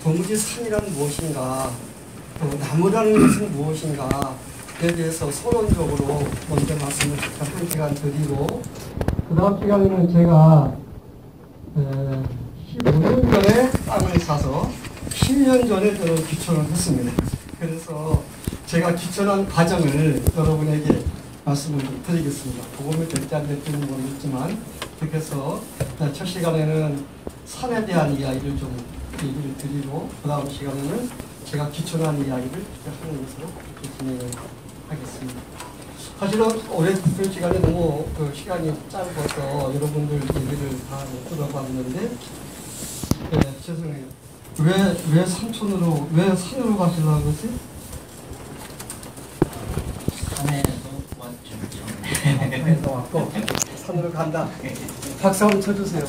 도무지 산이란 무엇인가, 또 나무라는 것은 무엇인가에 대해서 서론적으로 먼저 말씀을 한 시간 드리고, 그 다음 시간에는 제가 15년 전에 땅을 사서 10년 전에 저는 귀촌을 했습니다. 그래서 제가 귀촌한 과정을 여러분에게 말씀을 드리겠습니다. 도움이 될지 안 될지는 모르겠지만, 그렇게 해서 첫 시간에는 산에 대한 이야기를 좀 얘기를 드리고, 그 다음 시간에는 제가 귀촌한 이야기를 하는 것으로 진행을 하겠습니다. 사실은 오래 듣는 시간이 너무 시간이 짧아서 여러분들 얘기를 다 못 들어봤는데, 죄송해요. 왜 산촌으로, 왜 산으로 가시려고 그러지? 산에서 왔죠. 산에서 왔고 산으로 간다. 박수 한번 쳐주세요.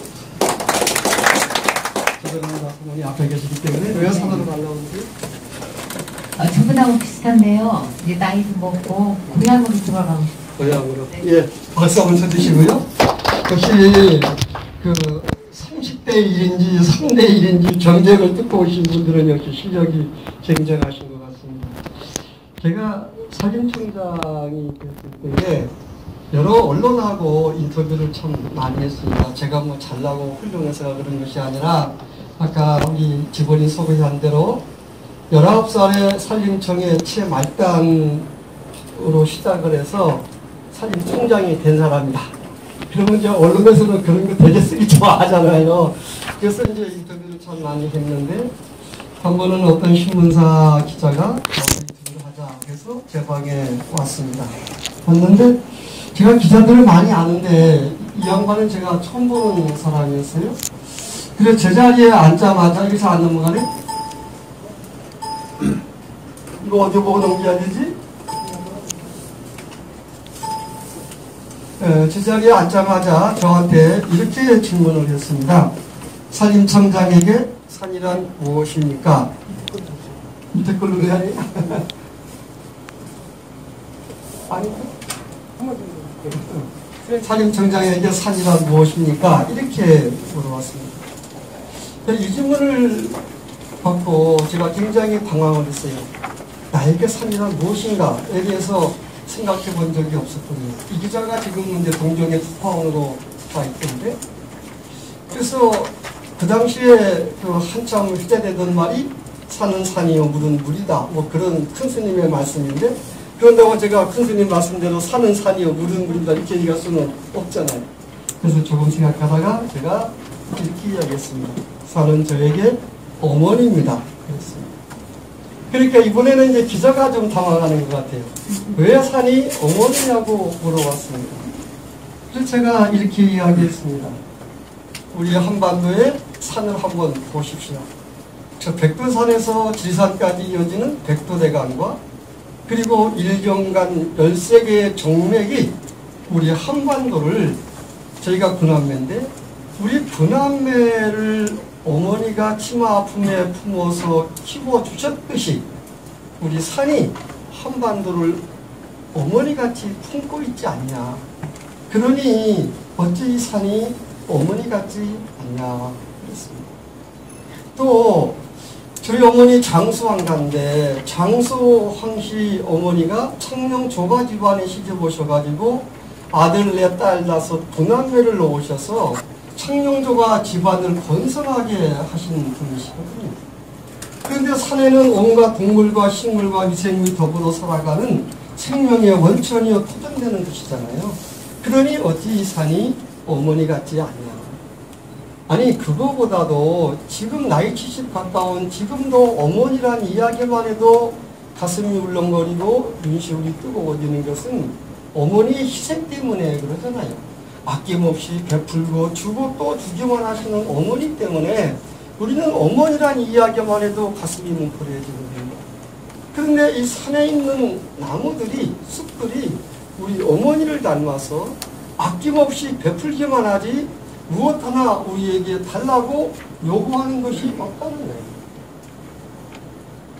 저들은 부모님 앞에 계시기 때문에 왜 산으로 가려고 그러지? 저분하고 비슷한데요. 이제 나이도 먹고 고향으로 돌아가고 싶어요. 고향으로. 네. 예, 박수 한번 쳐주시고요. 역시 30대 1인지 3대 1인지 경쟁을 뚫고 오신 분들은 역시 실력이 굉장하신 것 같습니다. 제가 사진총장이 됐을 때에 여러 언론하고 인터뷰를 참 많이 했습니다. 제가 뭐 잘나고 훌륭해서 그런 것이 아니라, 아까 우리 직원이 소개한 대로 19살에 산림청의 최말단으로 시작을 해서 산림총장이 된 사람이다. 그러면 이제 언론에서는 그런 거 되게 쓰기 좋아하잖아요. 그래서 이제 인터뷰를 참 많이 했는데, 한 번은 어떤 신문사 기자가 인터뷰를 하자 해서 제 방에 왔습니다. 왔는데 제가 기자들을 많이 아는데 이 양반은 제가 처음 보는 사람이었어요. 그래서 제자리에 앉자마자 여기서 안 넘어가네? 이거 어디 보고 넘겨야 되지? 제자리에 앉자마자 저한테 이렇게 질문을 했습니다. 산림청장에게 산이란 무엇입니까? 밑에 걸로 해야 돼? 아니, 산림청장에게 산이란 무엇입니까? 이렇게 물어봤습니다. 이 질문을 받고 제가 굉장히 당황을 했어요. 나에게 산이란 무엇인가에 대해서 생각해 본 적이 없었거든요. 이 기자가 지금 이제 동정의 특파원으로 가 있던데, 그래서 그 당시에 한참 휴대되던 말이 산은 산이요 물은 물이다, 뭐 그런 큰 스님의 말씀인데, 그런다고 제가 큰 스님 말씀대로 산은 산이요 물은 물이다 이렇게 얘기할 수는 없잖아요. 그래서 조금 생각하다가 제가 이렇게 이야기했습니다. 산은 저에게 어머니입니다. 그랬습니다. 그러니까 이번에는 이제 기자가 좀 당황하는 것 같아요. 왜 산이 어머니냐고 물어봤습니다. 그래서 제가 이렇게 이야기했습니다. 우리 한반도의 산을 한번 보십시오. 저 백두산에서 지리산까지 이어지는 백두대간과 그리고 일경간 13개의 정맥이 우리 한반도를, 저희가 군함매인데 우리 군함매를 어머니가 치마 아픔에 품어서 키워주셨듯이 우리 산이 한반도를 어머니같이 품고 있지 않냐. 그러니 어찌 이 산이 어머니같지 않냐 그랬습니다. 또 저희 어머니 장수왕가인데 장수왕씨 어머니가 청령 조가 집안에 시집 오셔가지고 아들 내 딸 낳아서 군함매를 놓으셔서 청룡조가 집안을 건설하게 하신 분이시거든요. 그런데 산에는 온갖 동물과 식물과 위생이 더불어 살아가는 생명의 원천이어 토존되는 것이잖아요. 그러니 어찌 이 산이 어머니 같지 않냐. 아니 그거보다도 지금 나이 70 가까운 지금도 어머니란 이야기만 해도 가슴이 울렁거리고 눈시울이 뜨거워지는 것은 어머니의 희생 때문에 그러잖아요. 아낌없이 베풀고 주고 또 주기만 하시는 어머니 때문에 우리는 어머니란 이야기만 해도 가슴이 뭉클해지거든요. 그런데 이 산에 있는 나무들이, 숲들이 우리 어머니를 닮아서 아낌없이 베풀기만 하지 무엇 하나 우리에게 달라고 요구하는 것이 없다는 거예요.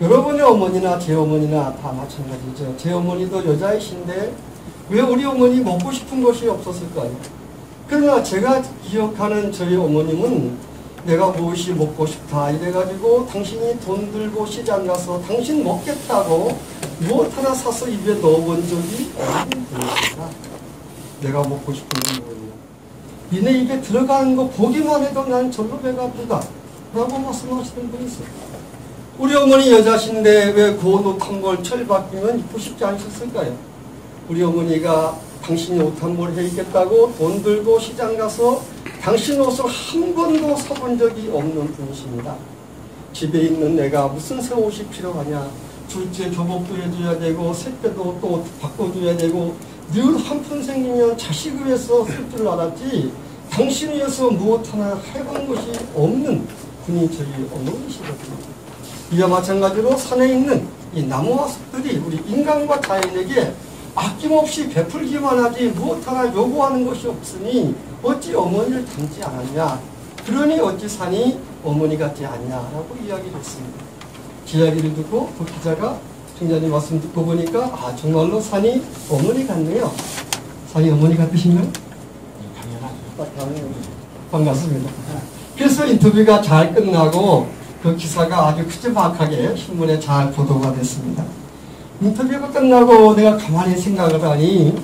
여러분의 어머니나 제 어머니나 다 마찬가지죠. 제 어머니도 여자이신데 왜 우리 어머니 먹고 싶은 것이 없었을까요? 그러나 제가 기억하는 저희 어머님은 내가 무엇이 먹고 싶다 이래가지고 당신이 돈 들고 시장 가서 당신 먹겠다고 무엇 하나 사서 입에 넣어본 적이 없는 분이십니다. 내가 먹고 싶은 게 뭐냐. 니네 입에 들어가는 거 보기만 해도 난 절로 배가 아프다 라고 말씀하시는 분이 있어요. 우리 어머니 여자신데 왜 고운 옷 한 벌 철 바뀌면 입고 싶지 않으셨을까요? 우리 어머니가 당신이 옷 한 벌 해입겠다고 돈 들고 시장 가서 당신 옷을 한 번도 사본 적이 없는 분이십니다. 집에 있는 내가 무슨 새 옷이 필요하냐. 둘째 교복도 해줘야 되고 셋째도 또 바꿔줘야 되고 늘 한푼 생기면 자식을 위해서 쓸 줄 알았지 당신을 위해서 무엇 하나 해본 것이 없는 분이 저희 어머니시거든요. 이와 마찬가지로 산에 있는 이 나무와 숲들이 우리 인간과 자연에게 아낌없이 베풀기만 하지 무엇 하나 요구하는 것이 없으니 어찌 어머니를 닮지 않았냐. 그러니 어찌 산이 어머니 같지 않냐라고 이야기를 했습니다. 이야기를 듣고 그 기자가 총장님 말씀 듣고 보니까 아 정말로 산이 어머니 같네요. 산이 어머니 같으신가요? 당연하죠. 반갑습니다. 그래서 인터뷰가 잘 끝나고 그 기사가 아주 큼지막하게 신문에 잘 보도가 됐습니다. 인터뷰가 끝나고 내가 가만히 생각을 하니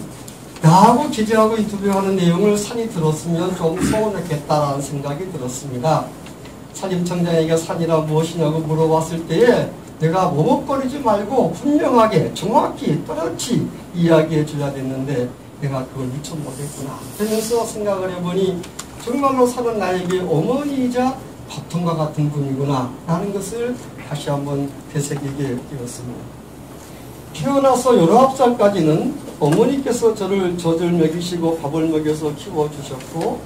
나하고 기자하고 인터뷰하는 내용을 산이 들었으면 좀 서운했겠다라는 생각이 들었습니다. 산림청장에게 산이라 무엇이냐고 물어봤을 때에 내가 머뭇거리지 말고 분명하게 정확히 또렷이 이야기해 줘야 됐는데 내가 그걸 미처 못했구나 하면서 생각을 해보니 정말로 산은 나에게 어머니이자 밥통과 같은 분이구나 라는 것을 다시 한번 되새기게 되었습니다. 태어나서 19살까지는 어머니께서 저를 젖을 먹이시고 밥을 먹여서 키워주셨고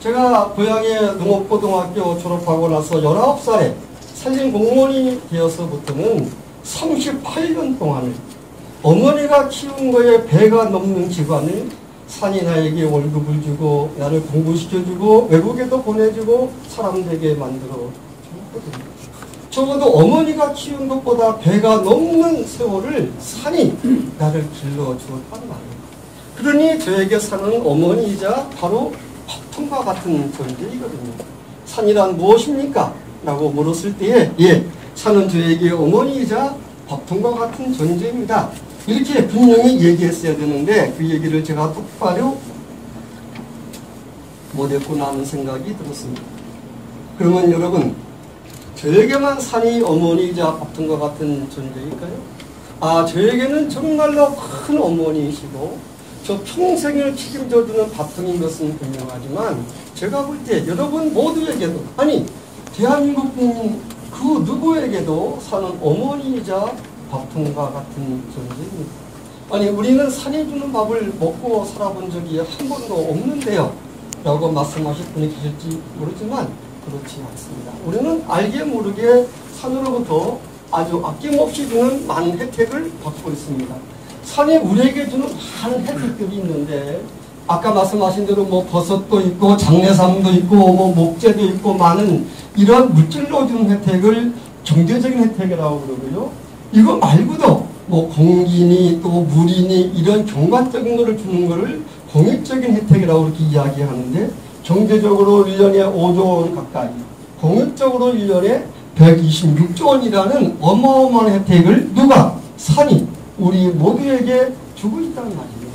제가 고향의 농업고등학교 졸업하고 나서 19살에 산림공무원이 되어서부터는 38년 동안을 어머니가 키운 거에 배가 넘는 기간을 산이 나에게 월급을 주고 나를 공부시켜주고 외국에도 보내주고 사람 되게 만들어 줬거든요. 적어도 어머니가 키운 것보다 배가 넘는 세월을 산이 나를 길러주었단 말이에요. 그러니 저에게 산은 어머니이자 바로 밥통과 같은 존재이거든요. 산이란 무엇입니까? 라고 물었을 때에 예, 산은 저에게 어머니이자 밥통과 같은 존재입니다. 이렇게 분명히 얘기했어야 되는데 그 얘기를 제가 똑바로 못했구나 하는 생각이 들었습니다. 그러면 여러분 저에게만 산이 어머니이자 밥통과 같은 존재일까요? 아, 저에게는 정말로 큰 어머니이시고 저 평생을 책임져주는 밥통인 것은 분명하지만 제가 볼 때 여러분 모두에게도 아니 대한민국 국민 그 누구에게도 산은 어머니이자 밥통과 같은 존재입니다. 아니 우리는 산이 주는 밥을 먹고 살아본 적이 한 번도 없는데요 라고 말씀하실 분이 계실지 모르지만 그렇지 않습니다. 우리는 알게 모르게 산으로부터 아주 아낌없이 주는 많은 혜택을 받고 있습니다. 산이 우리에게 주는 많은 혜택들이 있는데 아까 말씀하신 대로 뭐 버섯도 있고 장례삼도 있고 뭐 목재도 있고 많은 이런 물질로 주는 혜택을 경제적인 혜택이라고 그러고요. 이거 말고도 뭐 공기니 또 물이니 이런 경관적인 거를 주는 거를 공익적인 혜택이라고 이렇게 이야기하는데 경제적으로 1년에 5조 원 가까이 공익적으로 1년에 126조 원이라는 어마어마한 혜택을 누가? 산이 우리 모두에게 주고 있다는 말입니다.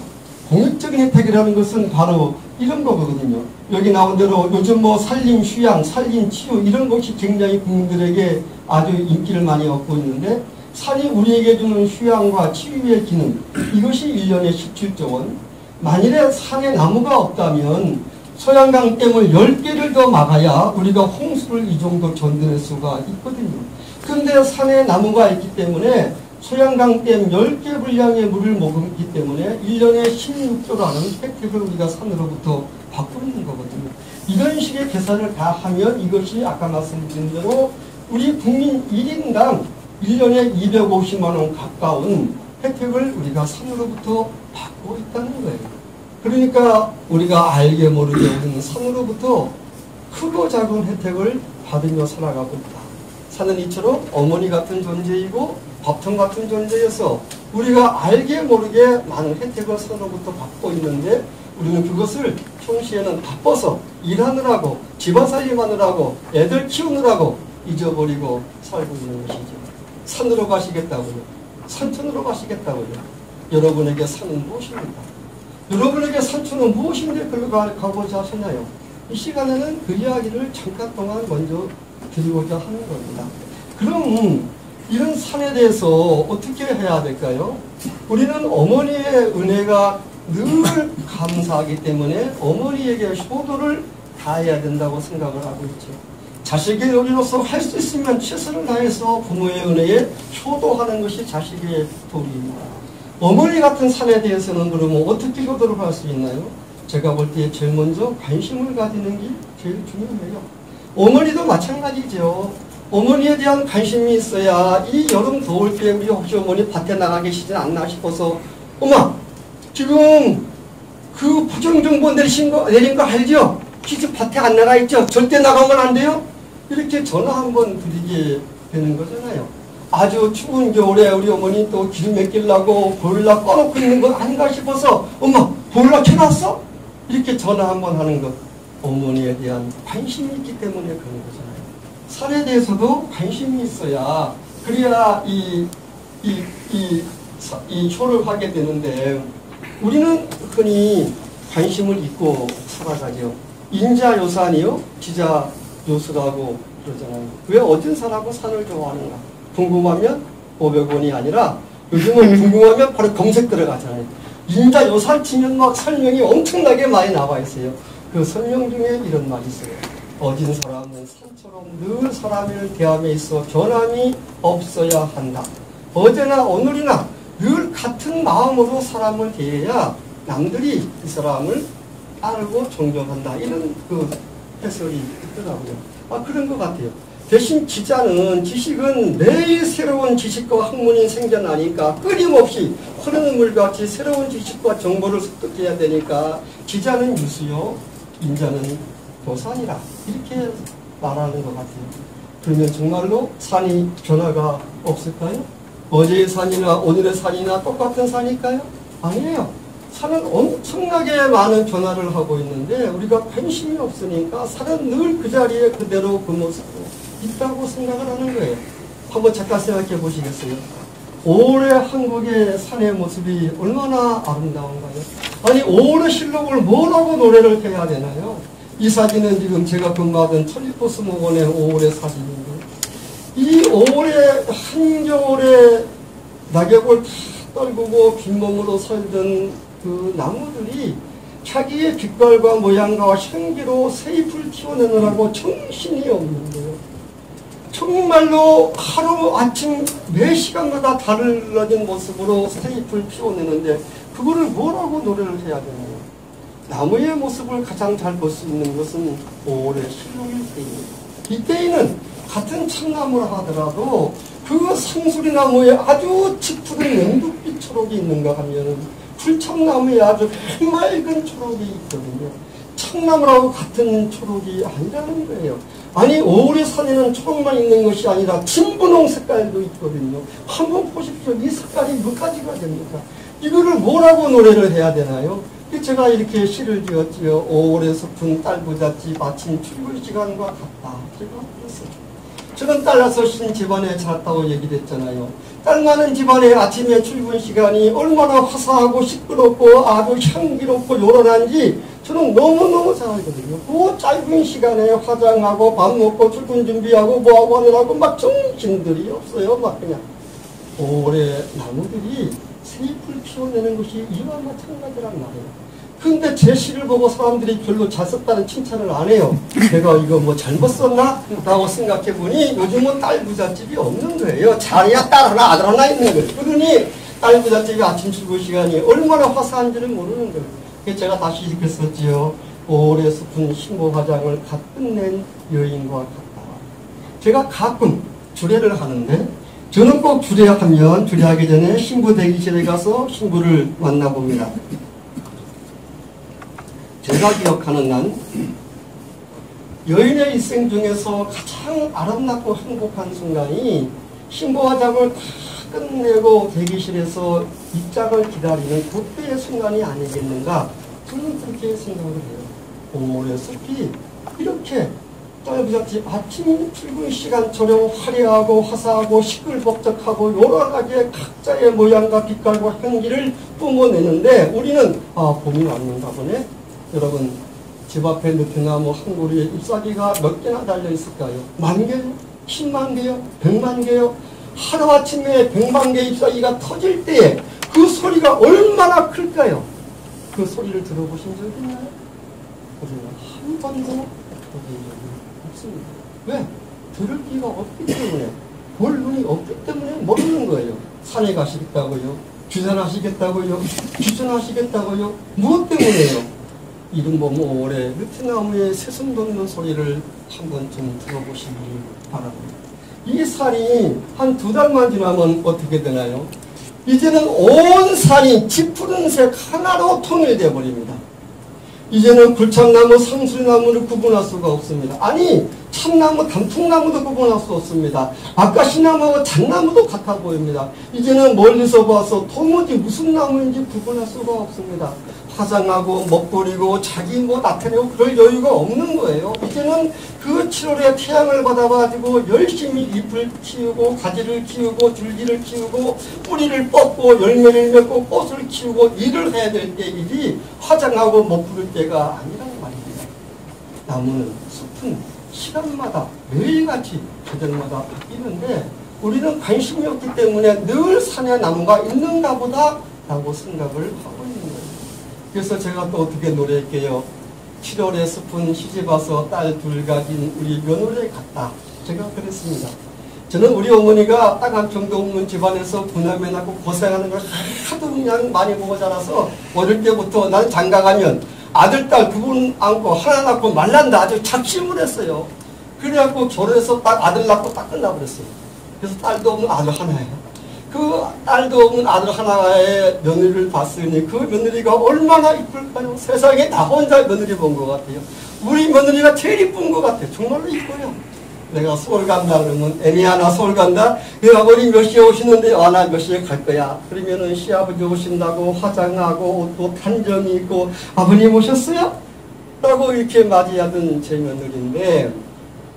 공익적인 혜택이라는 것은 바로 이런 거거든요. 여기 나온 대로 요즘 뭐 산림 휴양, 산림 치유 이런 것이 굉장히 국민들에게 아주 인기를 많이 얻고 있는데 산이 우리에게 주는 휴양과 치유의 기능 이것이 1년에 17조 원. 만일에 산에 나무가 없다면 소양강댐을 10개를 더 막아야 우리가 홍수를 이 정도 견뎌낼 수가 있거든요. 근데 산에 나무가 있기 때문에 소양강댐 10개 분량의 물을 머금기 때문에 1년에 16조라는 혜택을 우리가 산으로부터 받고 있는 거거든요. 이런 식의 계산을 다 하면 이것이 아까 말씀드린 대로 우리 국민 1인당 1년에 250만 원 가까운 혜택을 우리가 산으로부터 받고 있다는 거예요. 그러니까 우리가 알게 모르게 우리는 산으로부터 크고 작은 혜택을 받으며 살아가고 있다. 산은 이처럼 어머니 같은 존재이고 밥통 같은 존재여서 우리가 알게 모르게 많은 혜택을 서로부터 받고 있는데 우리는 그것을 평시에는 바빠서 일하느라고 집안살림하느라고 애들 키우느라고 잊어버리고 살고 있는 것이죠. 산으로 가시겠다고요. 산천으로 가시겠다고요. 여러분에게 산은 무엇입니까? 여러분에게 산천은 무엇인데 글로 가고자 하셨나요? 이 시간에는 그 이야기를 잠깐 동안 먼저 드리고자 하는 겁니다. 그럼 이런 산에 대해서 어떻게 해야 될까요? 우리는 어머니의 은혜가 늘 감사하기 때문에 어머니에게 효도를 다해야 된다고 생각을 하고 있죠. 자식의 어리로서 할 수 있으면 최선을 다해서 부모의 은혜에 효도하는 것이 자식의 도리입니다. 어머니 같은 산에 대해서는 그러면 어떻게 효도를 할 수 있나요? 제가 볼 때 제일 먼저 관심을 가지는 게 제일 중요해요. 어머니도 마찬가지죠. 어머니에 대한 관심이 있어야 이 여름 더울 때 우리 혹시 어머니 밭에 나가 계시지 않나 싶어서 엄마 지금 그 부정정보 내린 거 알죠? 기지 밭에 안 나가 있죠? 절대 나가면 안 돼요? 이렇게 전화 한번 드리게 되는 거잖아요. 아주 추운 겨울에 우리 어머니 또 기름 맡기려고 보일러 꺼놓고 있는 건 아닌가 싶어서 엄마 보일러 켜놨어? 이렇게 전화 한번 하는 것. 어머니에 대한 관심이 있기 때문에 그런 거잖아요. 산에 대해서도 관심이 있어야 그래야 이 효를 하게 되는데 우리는 흔히 관심을 잊고 살아가죠. 인자요산이요 지자요수라고 그러잖아요. 왜 어떤 사람은 산을 좋아하는가? 궁금하면 500원이 아니라 요즘은 궁금하면 바로 검색 들어가잖아요. 인자요산 치면 막 설명이 엄청나게 많이 나와 있어요. 그 설명 중에 이런 말이 있어요. 어진 사람은 산처럼 늘 사람을 대함에 있어 변함이 없어야 한다. 어제나 오늘이나 늘 같은 마음으로 사람을 대해야 남들이 이 사람을 따르고 존경한다. 이런 그 해설이 있더라고요. 그런 것 같아요. 대신 지식은 매일 새로운 지식과 학문이 생겨나니까 끊임없이 흐르는 물같이 새로운 지식과 정보를 습득해야 되니까 지자는 유수요, 인자는 도산이라 이렇게 말하는 것 같아요. 그러면 정말로 산이 변화가 없을까요? 어제의 산이나 오늘의 산이나 똑같은 산일까요? 아니에요. 산은 엄청나게 많은 변화를 하고 있는데 우리가 관심이 없으니까 산은 늘 그 자리에 그대로 그 모습으로 있다고 생각을 하는 거예요. 한번 잠깐 생각해 보시겠어요? 올해 한국의 산의 모습이 얼마나 아름다운가요? 아니 5월의 실록을 뭐라고 노래를 해야 되나요? 이 사진은 지금 제가 근무하던 천리포스목원의 5월의 사진인데 이 5월의 한겨울에 낙엽을 다 떨구고 빈몸으로 설던 그 나무들이 자기의 빛깔과 모양과 향기로 새잎을 튀어내느라고 정신이 없는 거예요. 정말로 하루 아침 매 시간마다 달라진 모습으로 새잎을 피워내는데 그거를 뭐라고 노래를 해야 되나요? 나무의 모습을 가장 잘 볼 수 있는 것은 5월의 실록일 때입니다. 이때에는 같은 참나무라 하더라도 그 상수리나무에 아주 짙은 연두빛 초록이 있는가 하면 풀참나무에 아주 맑은 초록이 있거든요. 참나무라고 같은 초록이 아니라는 거예요. 아니 5월의 산에는 초록만 있는 것이 아니라 진분홍 색깔도 있거든요. 한번 보십시오. 이 색깔이 몇 가지가 됩니까? 이거를 뭐라고 노래를 해야 되나요? 제가 이렇게 시를 지었지요. 5월의 숲은 딸부잣집 아침 출근 시간과 같다. 제가 그랬어요. 저는 딸 낳으신 집안에 자랐다고 얘기했잖아요. 딸 많은 집안의 아침에 출근 시간이 얼마나 화사하고 시끄럽고 아주 향기롭고 요란한지 저는 너무너무 잘 알거든요. 그 짧은 시간에 화장하고 밥 먹고 출근 준비하고 뭐하고 하느라고 막 정신들이 없어요. 막 그냥 5월의 나무들이 새잎을 피워내는 것이 이와 마찬가지란 말이에요. 근데 제 시를 보고 사람들이 별로 잘 썼다는 칭찬을 안 해요. 내가 이거 뭐 잘못 썼나? 라고 생각해 보니 요즘은 딸 부잣집이 없는 거예요. 자리야 딸 하나 아들 하나 있는 거예요. 그러니 딸 부잣집이 아침 출근 시간이 얼마나 화사한지를 모르는 거예요. 그래서 제가 다시 이렇게 썼지요. 5월의 숲은 신부 화장을 갓 끝낸 여인과 같다. 제가 가끔 주례를 하는데 저는 꼭 주례하기 전에 신부 대기실에 가서 신부를 만나봅니다. 제가 기억하는 난 여인의 일생 중에서 가장 아름답고 행복한 순간이 신부 화장을 다 끝내고 대기실에서 입장을 기다리는 그때의 순간이 아니겠는가, 저는 그렇게 생각을 해요. 5월의 숲이 이렇게 짧은 아침 출근 시간처럼 화려하고 화사하고 시끌벅적하고 여러 가지의 각자의 모양과 빛깔과 향기를 뿜어내는데, 우리는 봄이 왔는가 보네. 여러분, 집 앞에 느티나무 한 그루에 잎사귀가 몇 개나 달려 있을까요? 10,000개요? 100,000개요? 100,000개요? 하루아침에 100,000개 잎사귀가 터질 때 그 소리가 얼마나 클까요? 그 소리를 들어보신 적 있나요? 우리는 한 번도 들어본 적이 없습니다. 왜? 들을 기가 없기 때문에, 볼 눈이 없기 때문에 모르는 거예요. 산에 가시겠다고요? 귀산하시겠다고요? 귀촌하시겠다고요? 무엇 때문에요? 이름 보면 5월에 느티나무의 새순 돋는 소리를 한 번쯤 들어보시기 바랍니다. 이 산이 한 2달만 지나면 어떻게 되나요? 이제는 온 산이 짙푸른색 하나로 통일되어 버립니다. 이제는 굴참나무, 상수리나무를 구분할 수가 없습니다. 아니, 참나무, 단풍나무도 구분할 수 없습니다. 아까 시나무하고 잣나무도 같아 보입니다. 이제는 멀리서 봐서 도무지 무슨 나무인지 구분할 수가 없습니다. 화장하고 먹거리고 자기 나타내고 그럴 여유가 없는 거예요. 이제는 그 7월에 태양을 받아가지고 열심히 잎을 키우고 가지를 키우고 줄기를 키우고 뿌리를 뻗고 열매를 맺고 꽃을 키우고 일을 해야 될 때이지 화장하고 먹부릴 때가 아니란 말입니다. 나무는 숲은 시간마다 매일같이 계절마다 바뀌는데 우리는 관심이 없기 때문에 늘 산에 나무가 있는가 보다 라고 생각을 하고 있는 거예요. 그래서 제가 또 어떻게 노래할게요. 7월의 숲은 시집 와서 딸 둘 가진 우리 며느리 같다. 제가 그랬습니다. 저는 우리 어머니가 딱 한 평도 없는 집안에서 부남매 낳고 고생하는 걸 하도 그냥 많이 보고 자라서 어릴 때부터 나는 장가 가면 아들, 딸 두 분 안고 하나 낳고 말란다 아주 작심을 했어요. 그래갖고 결혼해서 딱 아들 낳고 딱 끝나버렸어요. 그래서 딸도 없는 아들 하나예요. 그 딸도 없는 아들 하나의 며느리를 봤으니 그 며느리가 얼마나 이쁠까요? 세상에 나 혼자 며느리 본 것 같아요. 우리 며느리가 제일 이쁜 것 같아요. 정말로 이뻐요. 내가 서울 간다 그러면 애미야 나 서울 간다. 아버님 몇 시에 오시는데 나 몇 시에 갈 거야. 그러면은 시아버지 오신다고 화장하고 옷도 단정히 입고 아버님 오셨어요? 라고 이렇게 맞이하던 제 며느리인데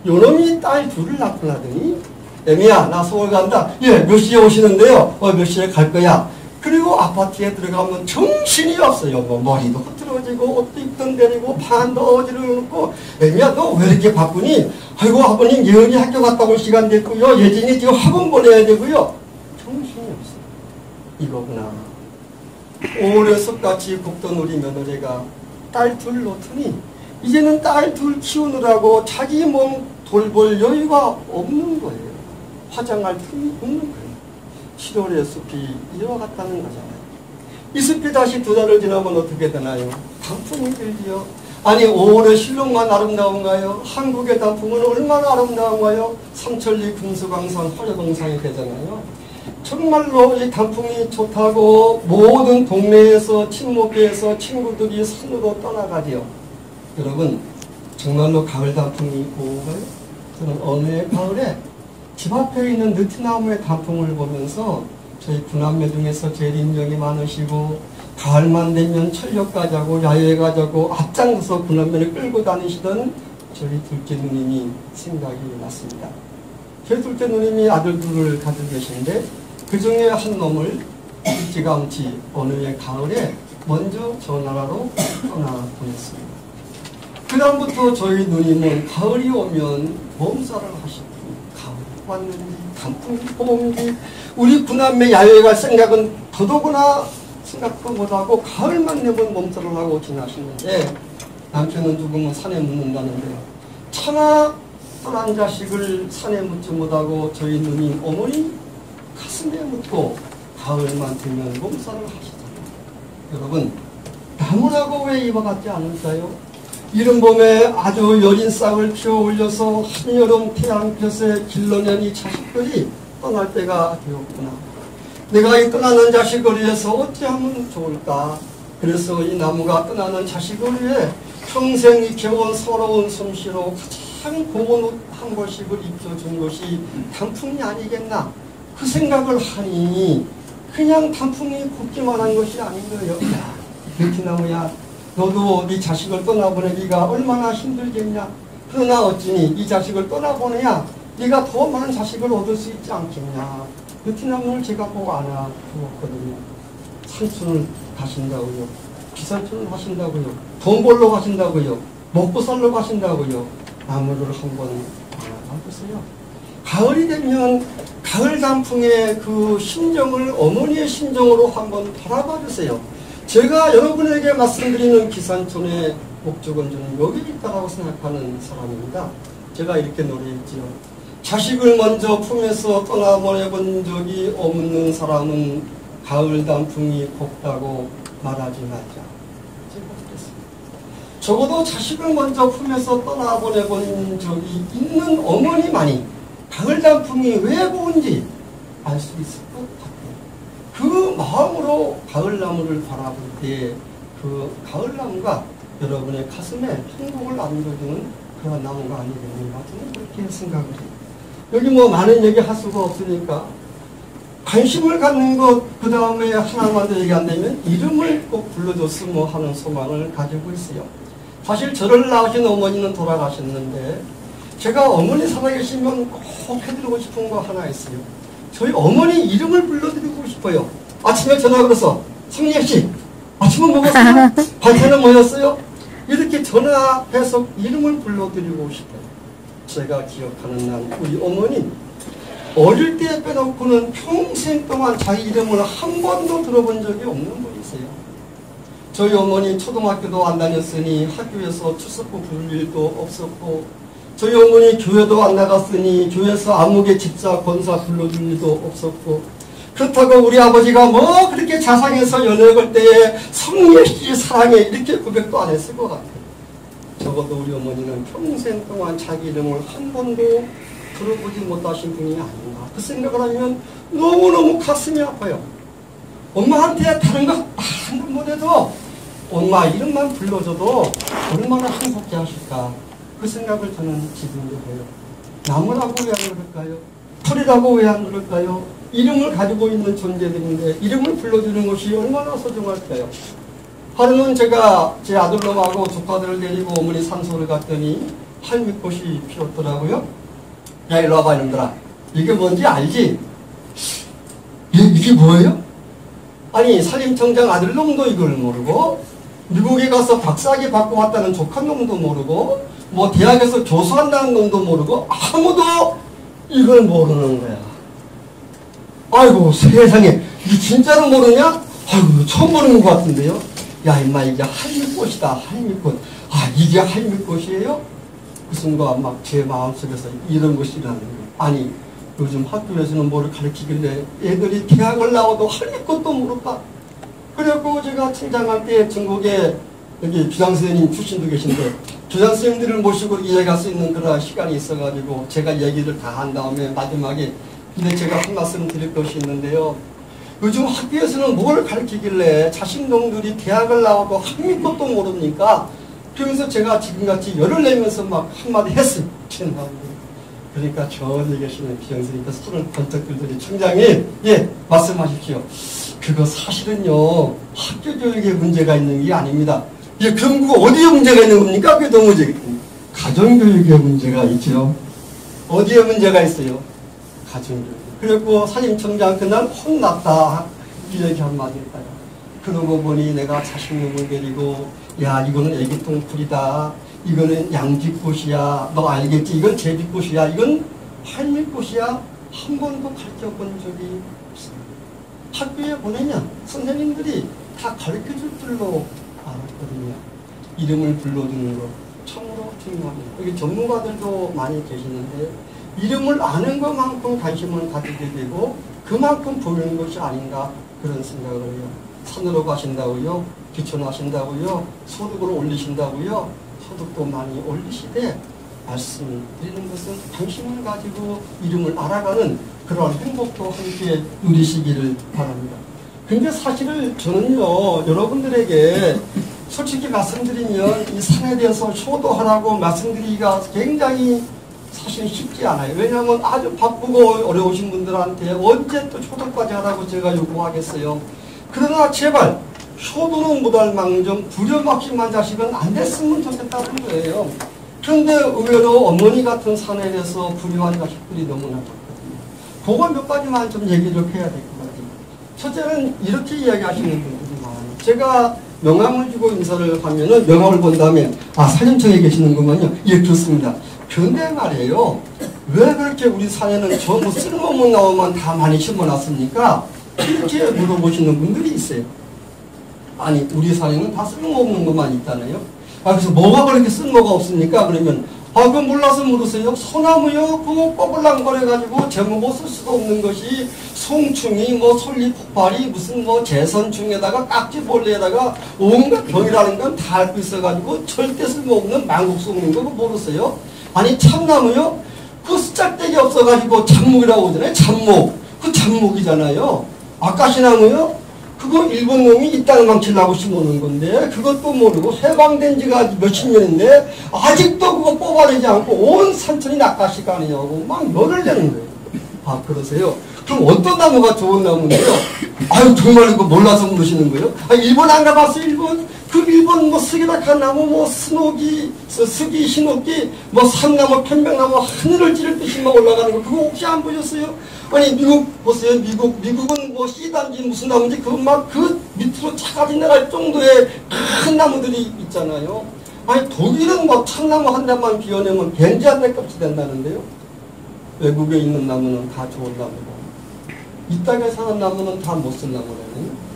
요놈이 딸 둘을 낳고 나더니 애미야 나 서울 간다. 예, 몇 시에 오시는데요? 몇 시에 갈 거야. 그리고 아파트에 들어가면 정신이 없어요. 머리도 흐트러지고 옷도 입던 데리고 판도 어지러놓고 애미야 너 왜 이렇게 바쁘니? 아이고 아버님 예은이 학교 갔다 올 시간 됐고요. 예진이 지금 학원 보내야 되고요. 정신이 없어요. 이거구나. 오래 숲같이 굽던 우리 며느리가 딸 둘 놓더니 이제는 딸 둘 키우느라고 자기 몸 돌볼 여유가 없는 거예요. 화장할 틈이 없는 거예요. 7월의 숲이 이와 같다는 거잖아요. 이 숲이 다시 2달을 지나면 어떻게 되나요? 단풍이 들지요. 아니 5월의 실록만 아름다운가요? 한국의 단풍은 얼마나 아름다운가요? 삼천리 금수강산 화려동산이 되잖아요. 정말로 이 단풍이 좋다고 모든 동네에서 친목회에서 친구들이 산으로 떠나가지요. 여러분 정말로 가을 단풍이 고운가요? 저는 어느 해 가을에 집 앞에 있는 느티나무의 단풍을 보면서 저희 구남매 중에서 제일 인정이 많으시고 가을만 되면 철벽 가자고 야외 가자고 앞장서서 구남매를 끌고 다니시던 저희 둘째 누님이 생각이 났습니다. 저희 둘째 누님이 아들 둘을 가지고 계신데 그 중에 한 놈을 일찌감치 어느 해 가을에 먼저 저 나라로 떠나보냈습니다. 그 다음부터 저희 누님은 가을이 오면 몸살을 하시고 왔는지 단풍이 봄인지 우리 구남매 야외에 갈 생각은 더더구나 생각도 못하고 가을만 되면 몸살을 하고 지나시는데 남편은 죽으면 산에 묻는다는데 차마 떠난 자식을 산에 묻지 못하고 저희 누님 어머니 가슴에 묻고 가을만 되면 몸살을 하시잖아요. 여러분 나무라고 왜 이와 같지 않을까요? 이른 봄에 아주 여린 싹을 피워 올려서 한여름 태양볕에 길러낸 이 자식들이 떠날 때가 되었구나. 내가 이 떠나는 자식을 위해서 어찌하면 좋을까? 그래서 이 나무가 떠나는 자식을 위해 평생 익혀온 서러운 솜씨로 가장 고운 옷 한 벌씩을 입혀준 것이 단풍이 아니겠나? 그 생각을 하니 그냥 단풍이 곱기만 한 것이 아닌 거예요. 야, 베트남이야, 너도 네 자식을 떠나보내기가 얼마나 힘들겠냐. 그러나 어찌니 이 자식을 떠나보내야 네가 더 많은 자식을 얻을 수 있지 않겠냐. 베트남을 제가 꼭 알아두었거든요. 산촌을 가신다고요. 기사촌을 하신다고요. 돈 벌러 가신다고요. 먹고 살러 가신다고요. 나무를 한번 알아봐주세요. 가을이 되면 가을 단풍의 그 심정을 어머니의 심정으로 한번 바라봐 주세요. 제가 여러분에게 말씀드리는 기산촌의 목적은 저는 여기 있다고 생각하는 사람입니다. 제가 이렇게 노래했지요. 자식을 먼저 품에서 떠나보내본 적이 없는 사람은 가을 단풍이 곱다고 말하지 말자. 제가 그랬습니다. 적어도 자식을 먼저 품에서 떠나보내본 적이 있는 어머니만이 가을 단풍이 왜 고운지 알 수 있을 것 같아요. 그 마음으로 가을나무를 바라볼 때 그 가을나무가 여러분의 가슴에 행복을 안겨주는 그런 나무가 아니겠는가 저는 그렇게 생각을 해요. 여기 뭐 많은 얘기 할 수가 없으니까 관심을 갖는 것, 그 다음에 하나만 더 얘기 안 되면 이름을 꼭 불러줬으면 하는 소망을 가지고 있어요. 사실 저를 낳으신 어머니는 돌아가셨는데 제가 어머니 살아계시면 꼭 해드리고 싶은 거 하나 있어요. 저희 어머니 이름을 불러드리고 싶어요. 아침에 전화 걸어서 성리혜 씨 아침은 먹었어요? 반찬은 뭐였어요? 이렇게 전화해서 이름을 불러드리고 싶어요. 제가 기억하는 날 우리 어머니 어릴 때 빼놓고는 평생 동안 자기 이름을 한 번도 들어본 적이 없는 분이세요. 저희 어머니 초등학교도 안 다녔으니 학교에서 출석부 부를 일도 없었고 저희 어머니 교회도 안 나갔으니 교회에서 아무개 집사 권사 불러줄 일도 없었고 그렇다고 우리 아버지가 뭐 그렇게 자상해서 연애 걸 때에 성리혜 씨 사랑해 이렇게 고백도 안 했을 것 같아요. 적어도 우리 어머니는 평생 동안 자기 이름을 한 번도 들어보지 못하신 분이 아닌가 그 생각을 하면 너무너무 가슴이 아파요. 엄마한테 다른 거 한 번 못해도 엄마 이름만 불러줘도 얼마나 행복해 하실까 그 생각을 저는 지금도 해요. 나무라고 왜 안 그럴까요? 풀이라고 왜 안 그럴까요? 이름을 가지고 있는 존재들인데 이름을 불러주는 것이 얼마나 소중할까요? 하루는 제가 제 아들놈하고 조카들을 데리고 어머니 산소를 갔더니 할미꽃이 피었더라고요. 야 일로 와봐 이놈들아. 이게 뭔지 알지? 이게 뭐예요? 아니 산림청장 아들놈도 이걸 모르고 미국에 가서 박사학위 받고 왔다는 조카놈도 모르고 뭐 대학에서 교수한다는 놈도 모르고 아무도 이걸 모르는 거야. 아이고 세상에 이 진짜로 모르냐? 아이고 처음 보는 것 같은데요. 야 임마 이게 할미꽃이다 할미꽃. 아 이게 할미꽃이에요? 그 순간 막 제 마음속에서 이런 것이 일어나는 거예요. 아니 요즘 학교에서는 뭐를 가르치길래 애들이 대학을 나와도 할미꽃도 모를까? 그래갖고 제가 청장할 때 전국에 여기 교장선생님 출신도 계신데 교장선생님들을 모시고 이야기할 수 있는 그런 시간이 있어가지고 제가 얘기를 다 한 다음에 마지막에 근데 제가 한 말씀 드릴 것이 있는데요. 요즘 학교에서는 뭘 가르치길래 자신놈들이 대학을 나와도 할미꽃도 모릅니까? 그러면서 제가 지금같이 열을 내면서 막 한마디 했어요. 그러니까 저기 계시는 비정선생님께서 손을 번쩍 들더니 청장님 예 말씀하십시오. 그거 사실은요 학교 교육에 문제가 있는 게 아닙니다. 예, 그럼 그거 어디에 문제가 있는 겁니까? 그게 너무 가정교육에 문제가 있죠. 어디에 문제가 있어요? 가정교육. 그리고 산림청장 그날 혼났다 이 얘기 한마디 했다가 그러고 보니 내가 자식놈을 데리고 야 이거는 애기통 풀이다 이거는 양지꽃이야 너 알겠지 이건 제비꽃이야 이건 할미꽃이야 한 번도 가르쳐본 적이 없습니다. 학교에 보내면 선생님들이 다 가르쳐줄 줄로 알았거든요. 이름을 불러주는 것 참으로 중요합니다. 여기 전문가들도 많이 계시는데 이름을 아는 것만큼 관심을 가지게 되고 그만큼 보이는 것이 아닌가 그런 생각을 해요. 산으로 가신다고요? 기촌하신다고요? 소득을 올리신다고요? 소득도 많이 올리시되 말씀드리는 것은 관심을 가지고 이름을 알아가는 그러한 행복도 함께 누리시기를 바랍니다. 근데 사실은 저는요 여러분들에게 솔직히 말씀드리면 이 산에 대해서 효도하라고 말씀드리기가 굉장히 사실 쉽지 않아요. 왜냐하면 아주 바쁘고 어려우신 분들한테 언제 또 효도까지 하라고 제가 요구하겠어요. 그러나 제발 효도는 못할 망정 부려먹기만 자식은 안 됐으면 좋겠다는 거예요. 그런데 의외로 어머니 같은 사내에서 불효한 자식들이 너무나 많거든요. 그거 몇 가지만 좀 얘기를 해야 될 것 같아요. 첫째는 이렇게 이야기하시는 분들이 많아요. 제가 명함을 주고 인사를 하면은 명함을 본 다음에 사진청에 계시는구만요. 예, 그렇습니다. 그런데 말이에요. 왜 그렇게 우리 사회는 전부 쓸모없는 나무만 다 많이 심어놨습니까? 이렇게 물어보시는 분들이 있어요. 아니, 우리 사회는 다 쓸모없는 것만 있다네요. 그래서 뭐가 그렇게 쓸모가 없습니까? 그러면 그건 몰라서 물으세요. 소나무요? 그거 꼬불랑거려가지고 제목을 쓸 수도 없는 것이 송충이 뭐 솔리폭발이 무슨 뭐 재선충에다가 깍지벌레에다가 온갖 병이라는 건 다 알고 있어가지고 절대 쓸모없는 망국수 먹는 거 모르세요? 아니 참나무요? 그 쓰짝대기 없어가지고 잡목이라고 하잖아요. 잡목. 그 잡목이잖아요. 아까시나무요? 그거 일본 놈이 이 땅을 망치려고 심어놓은 건데 그것도 모르고 해방된 지가 몇십 년인데 아직도 그거 뽑아내지 않고 온 산천이 낙가시가 아니냐고 막 열을 내는 거예요. 그러세요? 그럼 어떤 나무가 좋은 나무인데요? 정말 이거 몰라서 물으시는 거예요? 일본 안 가봤어요? 일본? 그 일본 뭐 스기라카 나무 뭐 스노기, 스기, 히노기, 뭐 삼나무, 편백나무 하늘을 찌를 듯이 막 올라가는 거 그거 혹시 안 보셨어요? 아니 미국 보세요. 미국은 뭐 씨단지 무슨 나무인지 그거 막 그 밑으로 차가지 내갈 정도의 큰 나무들이 있잖아요. 아니 독일은 뭐 참나무 한 대만 비워내면 벤지 한 대 값이 된다는데요. 외국에 있는 나무는 다 좋은 나무고 이 땅에 사는 나무는 다 못 쓴 나무라네요.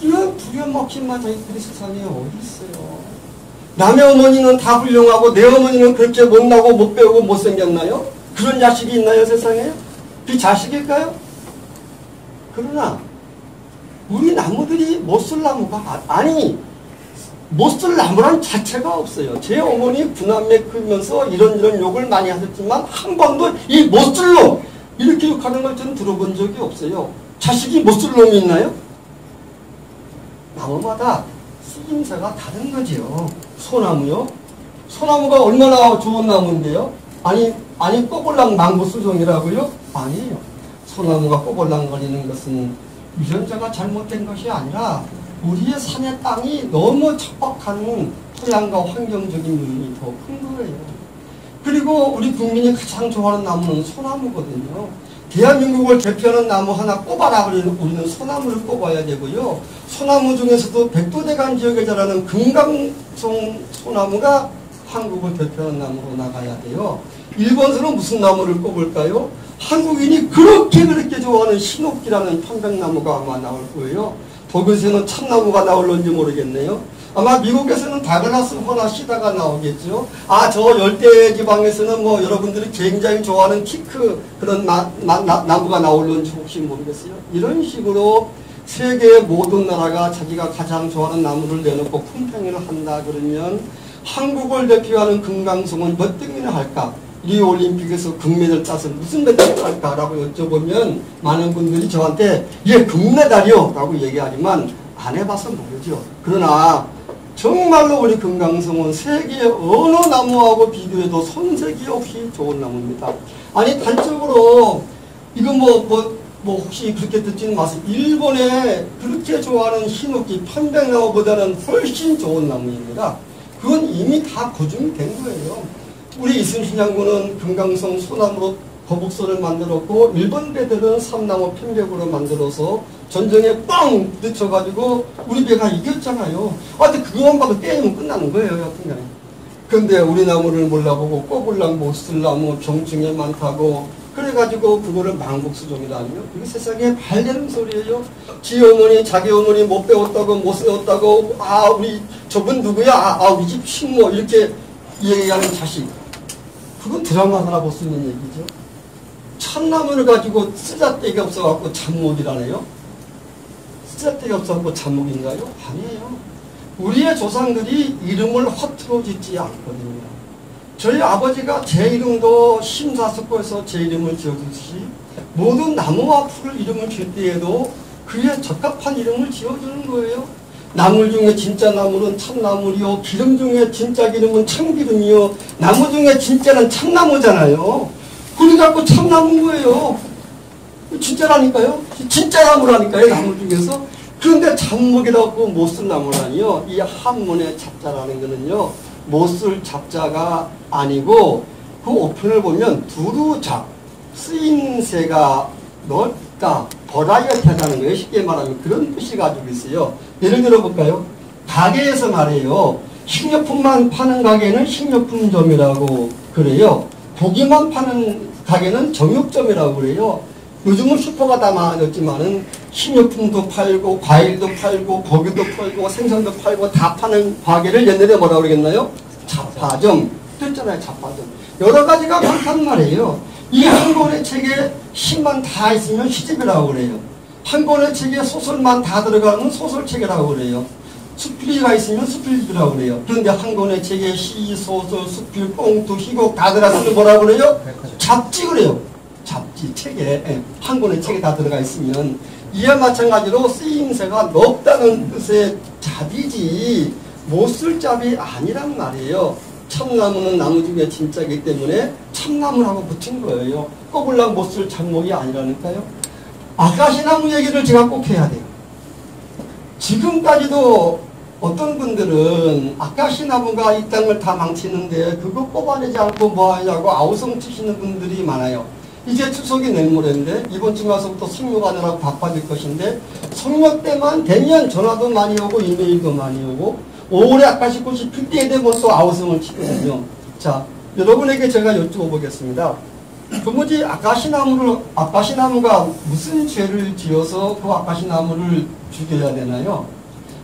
이런 부려먹힌만 자기들이 세상에 어디 있어요. 남의 어머니는 다 훌륭하고 내 어머니는 그렇게 못나고 못 배우고 못생겼나요? 그런 자식이 있나요 세상에? 그 자식일까요? 그러나 우리 나무들이 못 쓸 나무가 아니 못 쓸 나무란 자체가 없어요. 제 어머니 구남매 크면서 이런 욕을 많이 하셨지만 한 번도 이 못 쓸 놈 이렇게 욕하는 걸 저는 들어본 적이 없어요. 자식이 못 쓸 놈이 있나요? 나무마다 쓰임새가 다른 거지요. 소나무요? 소나무가 얼마나 좋은 나무인데요? 아니 꼬불랑 망고수종이라고요? 아니에요. 소나무가 꼬불랑거리는 것은 유전자가 잘못된 것이 아니라 우리의 산의 땅이 너무 척박한 토양과 환경적인 요인이 더 큰 거예요. 그리고 우리 국민이 가장 좋아하는 나무는 소나무거든요. 대한민국을 대표하는 나무 하나 꼽아라 그러면 우리는 소나무를 꼽아야 되고요. 소나무 중에서도 백두대간 지역에 자라는 금강송 소나무가 한국을 대표하는 나무로 나가야 돼요. 일본에서는 무슨 나무를 꼽을까요? 한국인이 그렇게 좋아하는 신옥기라는 편백나무가 아마 나올 거예요. 독일에서는 참나무가 나올런지 모르겠네요. 아마 미국에서는 다글라스 호나 시다가 나오겠죠. 저 열대 지방에서는 뭐 여러분들이 굉장히 좋아하는 키크 그런 나무가 나올런지 혹시 모르겠어요. 이런 식으로 세계의 모든 나라가 자기가 가장 좋아하는 나무를 내놓고 품평회를 한다 그러면 한국을 대표하는 금강송은 몇 등이나 할까? 리오올림픽에서 금메달 따서 무슨 메달을 할까라고 여쭤보면 많은 분들이 저한테 금메달이요 라고 얘기하지만 안 해봐서 모르죠. 그러나 정말로 우리 금강송은 세계 어느 나무하고 비교해도 손색이 없이 좋은 나무입니다. 아니 단적으로 이거 뭐 혹시 그렇게 듣지는 마세요. 일본에 그렇게 좋아하는 히노키 편백나무보다는 훨씬 좋은 나무입니다. 그건 이미 다 고증이 된 거예요. 우리 이순신 장군은 금강송 소나무로 거북선을 만들었고 일본 배들은 삼나무 편백으로 만들어서 전쟁에 뻥 늦춰가지고 우리 배가 이겼잖아요. 근데 그것만 봐도 게임은 끝나는 거예요. 여튼간에. 근데 우리 나무를 몰라보고 꼬불랑 못 쓸 나무 병증에 많다고 그래가지고 그거를 망국수종이라니요. 그게 세상에 발되는 소리예요. 지 어머니 자기 어머니 못 배웠다고 못 세웠다고 우리 저분 누구야? 우리 집 식모 이렇게 얘기하는 자식. 그건 드라마 하나 볼 수 있는 얘기죠. 참나무를 가지고 쓰잘데기 없어갖고 잡목이라네요. 쓰잘데기 없어갖고 잡목인가요? 아니에요. 우리의 조상들이 이름을 허투루 짓지 않거든요. 저희 아버지가 제 이름도 심사숙고해서 제 이름을 지어주듯이 모든 나무와 풀 이름을 질 때에도 그에 적합한 이름을 지어주는 거예요. 나물 중에 진짜 나물은 참나물이요. 기름 중에 진짜 기름은 참기름이요. 나무 중에 진짜는 참나무잖아요. 그래 갖고 참나무인 거예요. 진짜라니까요. 진짜 나무라니까요. 나무 중에서. 그런데 잡목이라고 못 쓸 나무라니요. 이 한문의 잡자라는 거는요. 못 쓸 잡자가 아니고 그 오편을 보면 두루잡, 쓰임새가 넓다, 버라이어티하다는 거예요. 쉽게 말하면 그런 뜻이 가지고 있어요. 예를 들어볼까요? 가게에서 말해요. 식료품만 파는 가게는 식료품점이라고 그래요. 고기만 파는 가게는 정육점이라고 그래요. 요즘은 슈퍼가 다 많아졌지만은 식료품도 팔고 과일도 팔고 고기도 팔고 생선도 팔고 다 파는 가게를 옛날에 뭐라고 그러겠나요? 잡화점. 뜻잖아요. 잡화점. 여러 가지가 많단 말이에요. 이 한 권의 책에 시만 다 있으면 시집이라고 그래요. 한 권의 책에 소설만 다 들어가면 소설책이라고 그래요. 수필이가 있으면 수필집이라고 그래요. 그런데 한 권의 책에 시, 소설, 수필, 꽁투, 희곡 다 들어가면 뭐라고 그래요? 잡지 그래요. 잡지, 책에. 한 권의 책에 다 들어가 있으면 이와 마찬가지로 쓰임새가 높다는 뜻의 잡이지 못 쓸 잡이 아니란 말이에요. 참나무는 나무 중에 진짜이기 때문에 참나무라고 붙인 거예요. 꼽으려고 못 쓸 잡목이 아니라니까요. 아카시나무 얘기를 제가 꼭 해야 돼요. 지금까지도 어떤 분들은 아카시나무가 이 땅을 다 망치는데 그거 뽑아내지 않고 뭐 하냐고 아우성 치시는 분들이 많아요. 이제 추석이 내일 모레인데 이번 주 와서부터 성묘 가느라고 바빠질 것인데 성묘 때만 되면 전화도 많이 오고 이메일도 많이 오고 5월에 아카시 꽃이 필 때에 되면 또 아우성을 치거든요. 자, 여러분에게 제가 여쭤보겠습니다. 도무지 아카시나무가 무슨 죄를 지어서 그 아카시나무를 죽여야 되나요?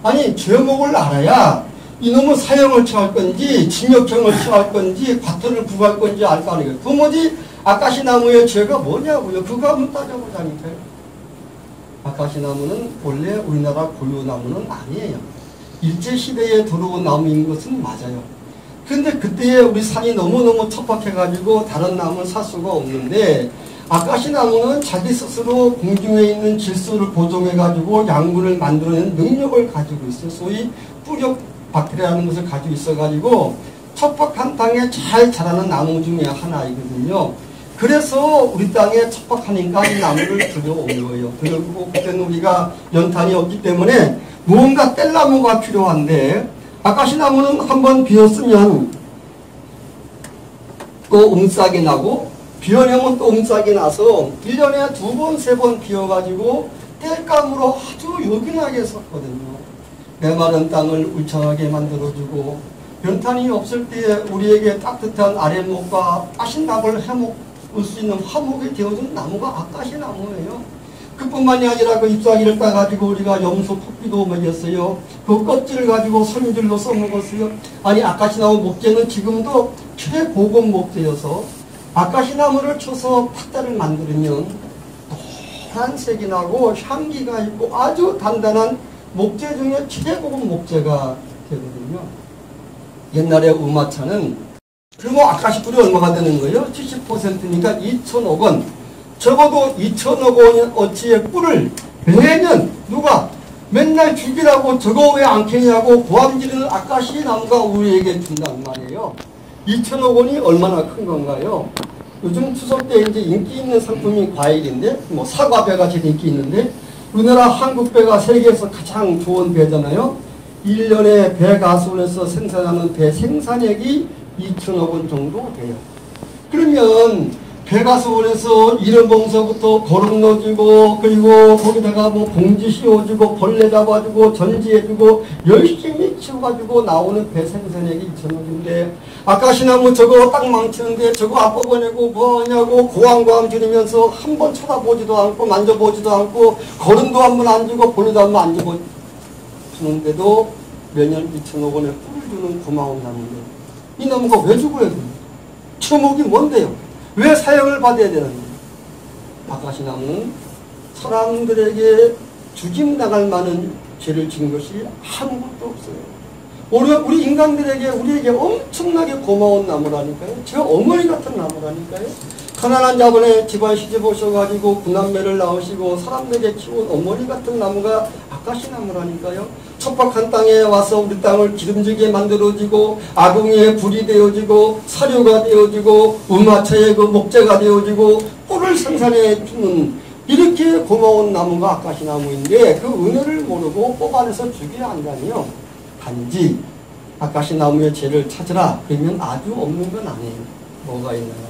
아니, 죄목을 알아야 이놈은 사형을 처할 건지 징역형을 처할 건지 과태료를 부과할 건지 알 거 아니에요. 도무지 아카시나무의 죄가 뭐냐고요. 그거 한번 따져보자니까요. 아카시나무는 원래 우리나라 고유나무는 아니에요. 일제시대에 들어온 나무인 것은 맞아요. 근데 그때에 우리 산이 너무너무 척박해가지고 다른 나무를 살 수가 없는데 아카시나무는 자기 스스로 공중에 있는 질소를 보존해가지고 양분을 만들어내는 능력을 가지고 있어요. 소위 뿌력 박테리아라는 것을 가지고 있어가지고 척박한 땅에 잘 자라는 나무 중에 하나이거든요. 그래서 우리 땅에 척박하니까 이 나무를 들여온 거예요. 그리고 그때는 우리가 연탄이 없기 때문에 무언가 뗄나무가 필요한데 아카시나무는 한번 비었으면 또 웅싹이 나고 비어내면 또 웅싹이 나서 1년에 2번, 3번 비어가지고 땔감으로 아주 요긴하게 섰거든요. 메마른 땅을 울창하게 만들어주고 연탄이 없을 때에 우리에게 따뜻한 아랫목과 아신나무를 해먹을 수 있는 화목이 되어준 나무가 아카시나무예요. 그뿐만이 아니라 그 잎사귀를 따가지고 우리가 염소 토끼도 먹였어요. 그 껍질을 가지고 섬질로 써먹었어요. 아니 아카시나무 목재는 지금도 최고급 목재여서 아카시나무를 쳐서 팥다를 만들면 노란색이 나고 향기가 있고 아주 단단한 목재 중에 최고급 목재가 되거든요. 옛날에 우마차는 그리고 아카시 뿔이 얼마가 되는 거예요? 70%니까 2천억 원. 적어도 2천억 원어치의 뿔을 매년 누가 맨날 죽이라고 저거 왜 안 캐냐고 고함지르는 아카시 나무가 우리에게 준단 말이에요. 2천억 원이 얼마나 큰 건가요? 요즘 추석 때 이제 인기 있는 상품이 과일인데 뭐 사과배가 제일 인기 있는데 우리나라 한국배가 세계에서 가장 좋은 배잖아요. 1년에 배 가수원에서 생산하는 배 생산액이 2천억 원 정도 돼요. 그러면 배가수원에서 이름봉서부터 거름 넣어주고 그리고 거기다가 뭐 봉지 씌워주고 벌레 잡아주고 전지해주고 열심히 키워가지고 나오는 배 생산액이 2천억인데 아카시나무 저거 딱 망치는데 저거 안 뽑아내고 뭐하냐고 고함고함 지르면서 한 번 쳐다보지도 않고 만져보지도 않고 거름도 한 번 안 주고 벌레도 한 번 안 주고 주는데도 매년 2천억 원에 뿔을 주는 고마운 나무인데 이 나무가 왜 죽어야 돼요? 처목이 뭔데요? 왜 사형을 받아야 되는데? 아카시나무는 사람들에게 죽임당할 만한 죄를 지은 것이 아무것도 없어요. 우리 인간들에게 우리에게 엄청나게 고마운 나무라니까요. 제 어머니 같은 나무라니까요. 가난한 자본에 집안 시집 오셔가지고 구남매를 낳으시고 사람들에게 키운 어머니 같은 나무가 아카시나무라니까요. 척박한 땅에 와서 우리 땅을 기름지게 만들어지고 아궁이에 불이 되어지고 사료가 되어지고 우마차의 그 목재가 되어지고 꿀을 생산해 주는 이렇게 고마운 나무가 아카시나무인데 그 은혜를 모르고 뽑아내서 죽여야 한다니요. 단지 아카시나무의 죄를 찾으라 그러면 아주 없는 건 아니에요. 뭐가 있나요?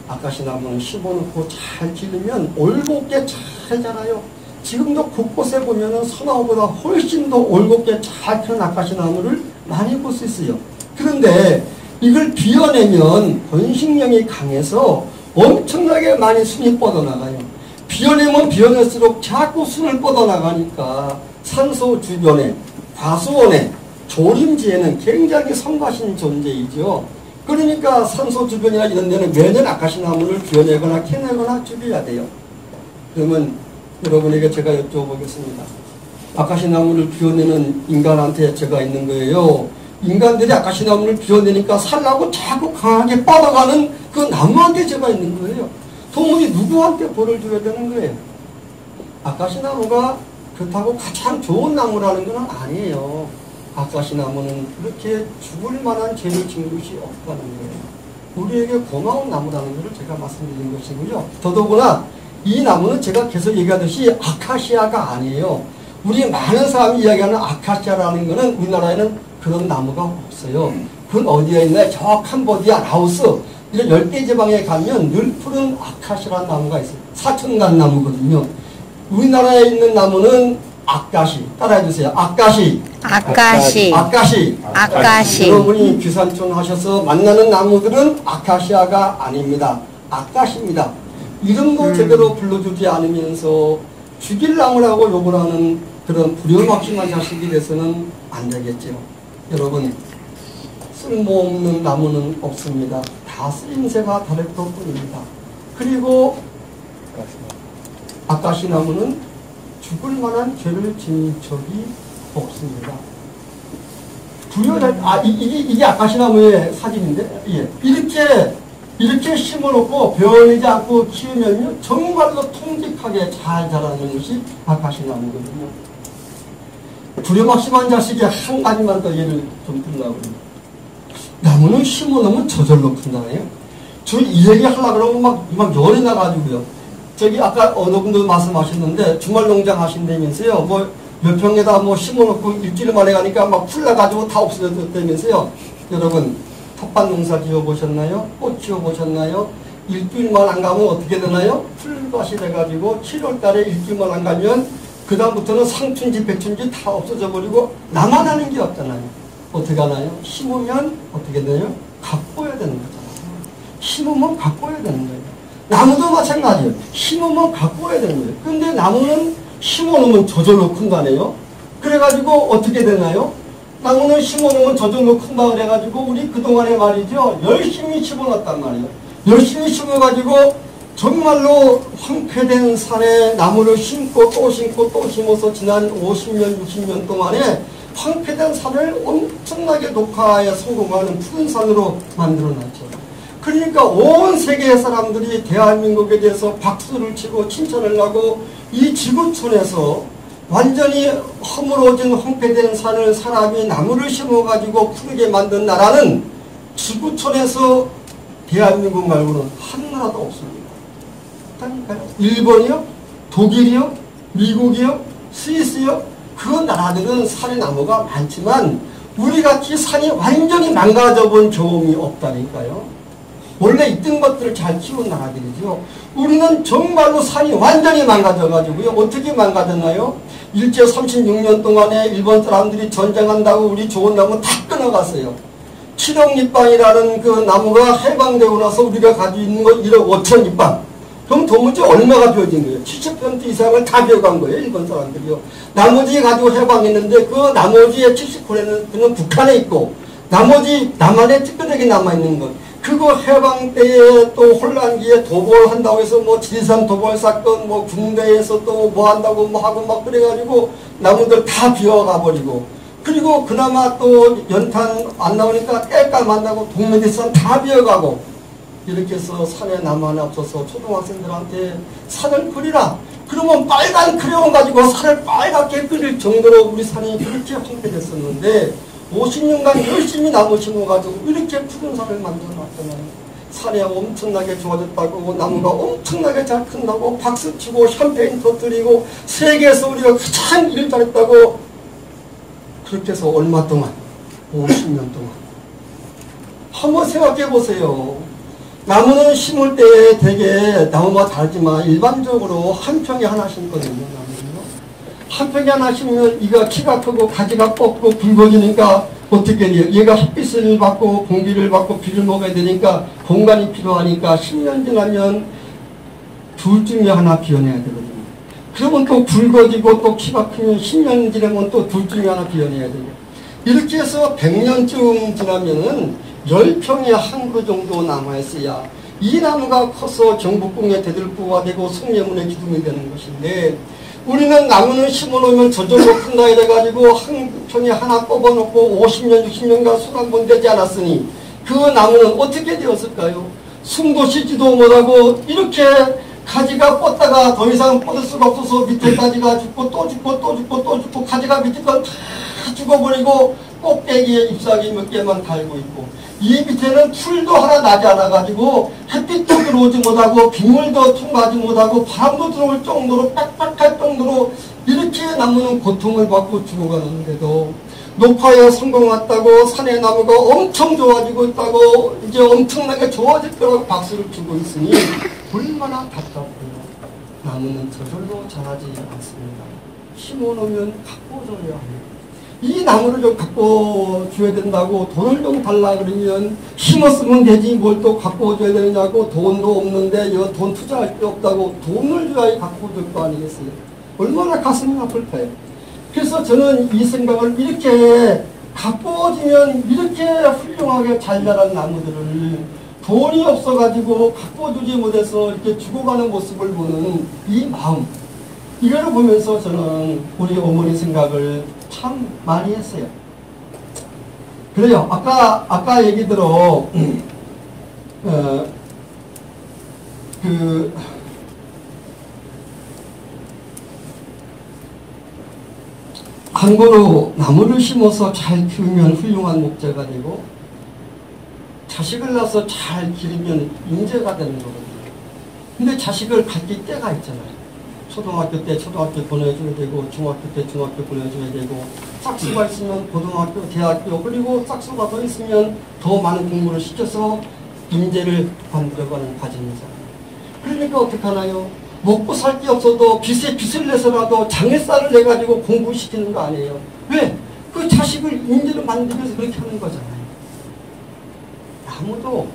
아카시나무는 심어놓고 잘 기르면 올곧게 잘 자라요. 지금도 곳곳에 보면은 소나무보다 훨씬 더 올곧게 잘 큰 아카시나무를 많이 볼 수 있어요. 그런데 이걸 비워내면 번식력이 강해서 엄청나게 많이 순이 뻗어나가요. 비워내면 비워낼수록 자꾸 순을 뻗어나가니까 산소 주변에, 과수원에, 조림지에는 굉장히 성가신 존재이죠. 그러니까 산소 주변이나 이런 데는 매년 아카시나무를 비워내거나 캐내거나 죽여야 돼요. 그러면 여러분에게 제가 여쭤보겠습니다. 아카시나무를 비워내는 인간한테 죄가 있는 거예요. 인간들이 아카시나무를 비워내니까 살라고 자꾸 강하게 뻗어가는 그 나무한테 죄가 있는 거예요. 동물이 누구한테 벌을 줘야 되는 거예요? 아카시나무가 그렇다고 가장 좋은 나무라는 건 아니에요. 아카시나무는 그렇게 죽을 만한 죄를 지은 것이 없다는 거예요. 우리에게 고마운 나무라는 것을 제가 말씀드린 것이고요. 더더구나 이 나무는 제가 계속 얘기하듯이 아카시아가 아니에요. 우리 많은 사람이 이야기하는 아카시아라는 것은 우리나라에는 그런 나무가 없어요. 그건 어디에 있나요? 저 캄보디아, 라오스 이런 열대지방에 가면 늘 푸른 아카시아라는 나무가 있어요. 사천간 나무거든요. 우리나라에 있는 나무는 아카시. 따라해주세요. 아카시. 아카시. 아카시. 아카시. 여러분이 귀산촌 하셔서 만나는 나무들은 아카시아가 아닙니다. 아카시입니다. 이름도 제대로 불러주지 않으면서 죽일 나무라고 욕을 하는 그런 불효막심한 자식이 돼서는 안 되겠죠. 여러분, 쓸모없는 나무는 없습니다. 다 쓰임새가 다를 것뿐입니다. 그리고 아카시 나무는 죽을 만한 죄를 지은 적이 없습니다. 이게 아카시 나무의 사진인데, 예. 이렇게 심어놓고 베어내지 않고 키우면요, 정말로 통직하게 잘 자라는 것이 아카시 나무거든요. 불효막심한 자식이 한 가지만 더 예를 좀 들라고 합니다. 나무는 심어놓으면 저절로 큰다네요. 저 이 얘기 하려고 그러면 막 열이 나가지고요. 저기 아까 어느 분도 말씀하셨는데 주말 농장 하신다면서요. 뭐 몇 평에다 뭐 심어놓고 일주일 만에 가니까 막 풀나가지고 다 없어졌다면서요. 여러분, 텃밭 농사 지어보셨나요? 꽃 지어보셨나요? 일주일만 안 가면 어떻게 되나요? 풀밭이 돼가지고 7월 달에 일주일만 안 가면 그 다음부터는 상춘지 백춘지 다 없어져 버리고 나만 하는 게 없잖아요. 어떻게 하나요? 심으면 어떻게 돼요? 가꿔야 되는 거잖아요. 심으면 가꿔야 되는 거예요. 나무도 마찬가지예요. 심으면 가꿔야 되는 거예요. 근데 나무는 심어놓으면 저절로 큰다네요. 그래가지고 어떻게 되나요? 나무는 심어놓으면 저절로 큰다 그래가지고 우리 그동안에 말이죠. 열심히 심어놨단 말이에요. 열심히 심어가지고 정말로 황폐된 산에 나무를 심고 또 심고 또 심어서 지난 50년, 60년 동안에 황폐된 산을 엄청나게 녹화에 성공하는 푸른 산으로 만들어놨죠. 그러니까 온 세계의 사람들이 대한민국에 대해서 박수를 치고 칭찬을 하고 이 지구촌에서 완전히 허물어진 황폐된 산을 사람이 나무를 심어가지고 푸르게 만든 나라는 지구촌에서 대한민국 말고는 한 나라도 없습니다. 그러니까요. 일본이요? 독일이요? 미국이요? 스위스요? 그 나라들은 산의 나무가 많지만 우리같이 산이 완전히 망가져 본 경험이 없다니까요. 원래 있던 것들을 잘 키운 나라들이죠. 우리는 정말로 산이 완전히 망가져가지고요. 어떻게 망가졌나요? 일제 36년 동안에 일본 사람들이 전쟁한다고 우리 좋은 나무 다 끊어갔어요. 칠흑잎방이라는 그 나무가 해방되고 나서 우리가 가지고 있는 건 1억 5천 잎방. 그럼 도무지 얼마가 비워진 거예요? 70% 이상을 다 비워간 거예요. 일본 사람들이요. 나머지 가지고 해방했는데 그 나머지의 70%는 북한에 있고 나머지 남한에 찌끄러기 남아있는 것. 그거 해방 때에 또 혼란기에 도벌한다고 해서 뭐 지리산 도벌 사건 뭐 군대에서 또 뭐 한다고 뭐 하고 막 그래가지고 나무들 다 비워가 버리고 그리고 그나마 또 연탄 안 나오니까 뗄감 한다고 동메디산 다 비워가고 이렇게 해서 산에 나무 하나 없어서 초등학생들한테 산을 그리라. 그러면 빨간 크레용 가지고 산을 빨갛게 끓일 정도로 우리 산이 그렇게 황폐됐었는데 50년간 열심히 나무 심어가지고 이렇게 푸른 산을 만들어놨잖아요. 산이 엄청나게 좋아졌다고, 나무가 엄청나게 잘 큰다고, 박수치고 샴페인 터뜨리고 세계에서 우리가 가장 일을 잘했다고. 그렇게 해서 얼마 동안? 50년 동안. 한번 생각해 보세요. 나무는 심을 때 되게 나무마다 다르지만 일반적으로 한 평에 하나 심거든요. 나무는요. 한 평에 하나 심으면 이가 키가 크고 가지가 뻗고 굵어지니까 어떻게 해요? 얘가 햇빛을 받고 공기를 받고 비를 먹어야 되니까 공간이 필요하니까 10년 지나면 둘 중에 하나 비워내야 되거든요. 그러면 또 굵어지고 또 키가 크면 10년 지나면 또 둘 중에 하나 비워내야 되고, 이렇게 해서 100년쯤 지나면은 10평에 한 그 정도 남아있어야 이 나무가 커서 경복궁의 대들보가 되고 성례문의 기둥이 되는 것인데, 우리는 나무는 심어놓으면 저절로 큰다 이래가지고 한 평에 하나 뽑아놓고 50년 60년간 수한 번 되지 않았으니 그 나무는 어떻게 되었을까요? 숨도 쉬지도 못하고 이렇게 가지가 뻗다가 더 이상 뻗을 수가 없어서 밑에 가지가 죽고 또 죽고 또 죽고 또 죽고 가지가 밑에 건 다 죽어버리고 꼭대기에 잎사귀 몇 개만 달고 있고, 이 밑에는 풀도 하나 나지 않아가지고 햇빛도 들어오지 못하고 빗물도 통과하지 못하고 바람도 들어올 정도로 빽빽할 정도로 이렇게 나무는 고통을 받고 죽어가는데도 녹화에 성공했다고 산의 나무가 엄청 좋아지고 있다고 이제 엄청나게 좋아질 거라고 박수를 주고 있으니 얼마나 답답해요. 나무는 저절로 자라지 않습니다. 심어놓으면 가꿔줘야 해요. 이 나무를 좀 가꿔줘야 된다고 돈을 좀 달라 그러면 심었으면 되지 뭘 또 가꿔줘야 되느냐고, 돈도 없는데 이거 돈 투자할 게 없다고 돈을 줘야 가꿔줄 거 아니겠어요? 얼마나 가슴이 아플까요? 그래서 저는 이 생각을, 이렇게 가꿔주면 이렇게 훌륭하게 잘 자란 나무들을 돈이 없어가지고 가꿔주지 못해서 이렇게 죽어가는 모습을 보는 이 마음, 이거를 보면서 저는 우리 어머니 생각을 참 많이 했어요. 그래요. 아까 얘기대로 한 그루 나무를 심어서 잘 키우면 훌륭한 목재가 되고, 자식을 낳아서 잘 기르면 인재가 되는 거거든요. 근데 자식을 가르칠 때가 있잖아요. 초등학교 때 초등학교 보내줘야 되고, 중학교 때 중학교 보내줘야 되고, 짝수가 있으면 고등학교, 대학교, 그리고 짝수가 더 있으면 더 많은 공부를 시켜서 인재를 만들어가는 과정이잖아요. 그러니까 어떡하나요? 먹고 살 게 없어도 빚을 내서라도 장애살을 내가지고 공부시키는 거 아니에요. 왜? 그 자식을 인재를 만들기 위해서 그렇게 하는 거잖아요. 나무도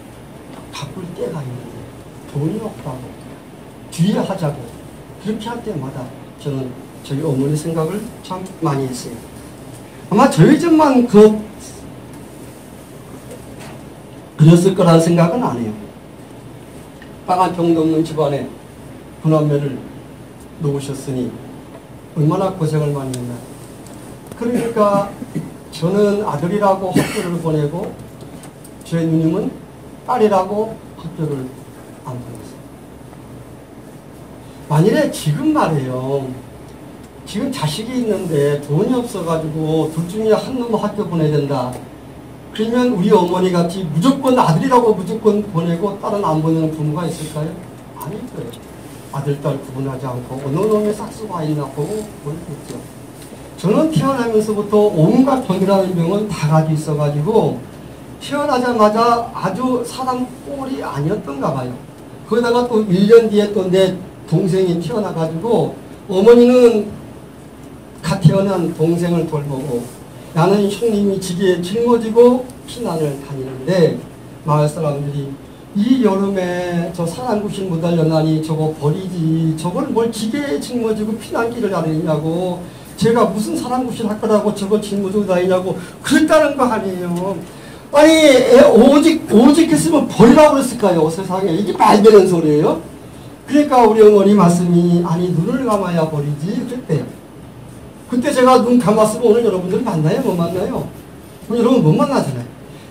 바꿀 때가 있는데 돈이 없다고, 뒤에 하자고 그렇게 할 때마다 저는 저희 어머니 생각을 참 많이 했어요. 아마 저희 집만 그랬을 거라는 생각은 안 해요. 빵한 병도 없는 집안에 구남매를 놓으셨으니 얼마나 고생을 많이 했나요. 그러니까 저는 아들이라고 학교를 보내고 저희 누님은 딸이라고 학교를 안 보냈어요. 만일에 지금 말이에요, 지금 자식이 있는데 돈이 없어가지고 둘 중에 한 놈을 학교 보내야 된다. 그러면 우리 어머니 같이 무조건 아들이라고 무조건 보내고 딸은 안 보내는 부모가 있을까요? 아닐 거예요. 아들, 딸 구분하지 않고 어느 놈의 싹수가 있나 보고 보냈겠죠. 저는 태어나면서부터 온갖 병이라는 병은 다 가지고 있어가지고 태어나자마자 아주 사람 꼴이 아니었던가 봐요. 거기다가 또 1년 뒤에 또 내 동생이 태어나가지고 어머니는 갓 태어난 동생을 돌보고 나는 형님이 지게에 짊어지고 피난을 다니는데, 마을 사람들이 이 여름에 저 사랑구실 못 달려나니 저거 버리지, 저걸 뭘 지게에 짊어지고 피난길을 다니냐고, 제가 무슨 사랑구실 할 거라고 저걸 짊어지고 다니냐고 그랬다는 거 아니에요. 아니 오직 했으면 버리라고 그랬을까요? 세상에 이게 말 되는 소리예요? 그러니까 우리 어머니 말씀이, 아니 눈을 감아야 버리지 그랬대요. 그때 제가 눈 감았으면 오늘 여러분들 만나요? 못 만나요? 오늘 여러분 못 만나잖아요.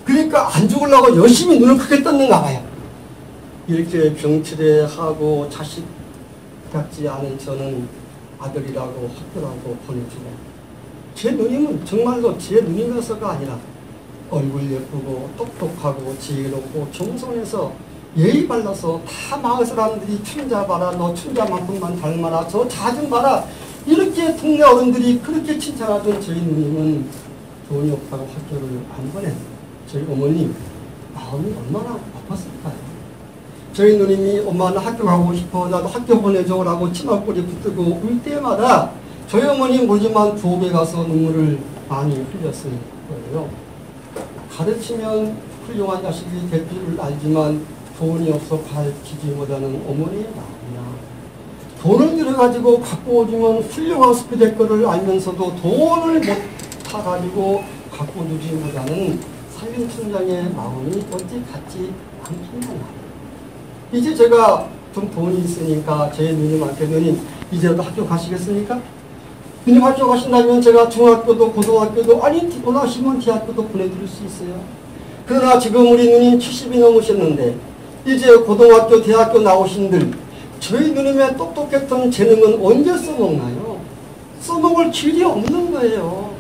그러니까 안 죽으려고 열심히 눈을 크게 떴는가 봐요. 이렇게 병치레하고 자식 같지 않은 저는 아들이라고 학교라고 보내주고, 제 누님은 정말로 제 누님이어서가 아니라 얼굴 예쁘고 똑똑하고 지혜롭고 정성해서 예의 발라서 다 마을 사람들이 춘자 봐라, 너 춘자만큼만 닮아라, 저 자 좀 봐라, 이렇게 동네 어른들이 그렇게 칭찬하던 저희 누님은 돈이 없다고 학교를 안 보낸 저희 어머님 마음이 얼마나 아팠을까요? 저희 누님이 엄마 나 학교 가고 싶어, 나도 학교 보내줘라고 치마꼬리 붙들고 울 때마다 저희 어머니 모르지만 부엌에 가서 눈물을 많이 흘렸을 거예요. 가르치면 훌륭한 자식이 될 줄을 알지만 돈이 없어 가르치지 못하는 어머니의 마음이나, 돈을 들여가지고 갖고 오주면 훌륭한 스피 될 거를 알면서도 돈을 못 타가지고 갖고 주지 못하는 사윤촌장의 마음이 어찌 같지 않겠나. 이제 제가 좀 돈이 있으니까 제 누님한테, 누님 이제라도 학교 가시겠습니까? 누님 학교 가신다면 제가 중학교도 고등학교도, 아니 원하시면 대학교도 보내드릴 수 있어요. 그러나 지금 우리 누님 70이 넘으셨는데 이제 고등학교 대학교 나오신들 저희 누님의 똑똑했던 재능은 언제 써먹나요? 써먹을 길이 없는 거예요.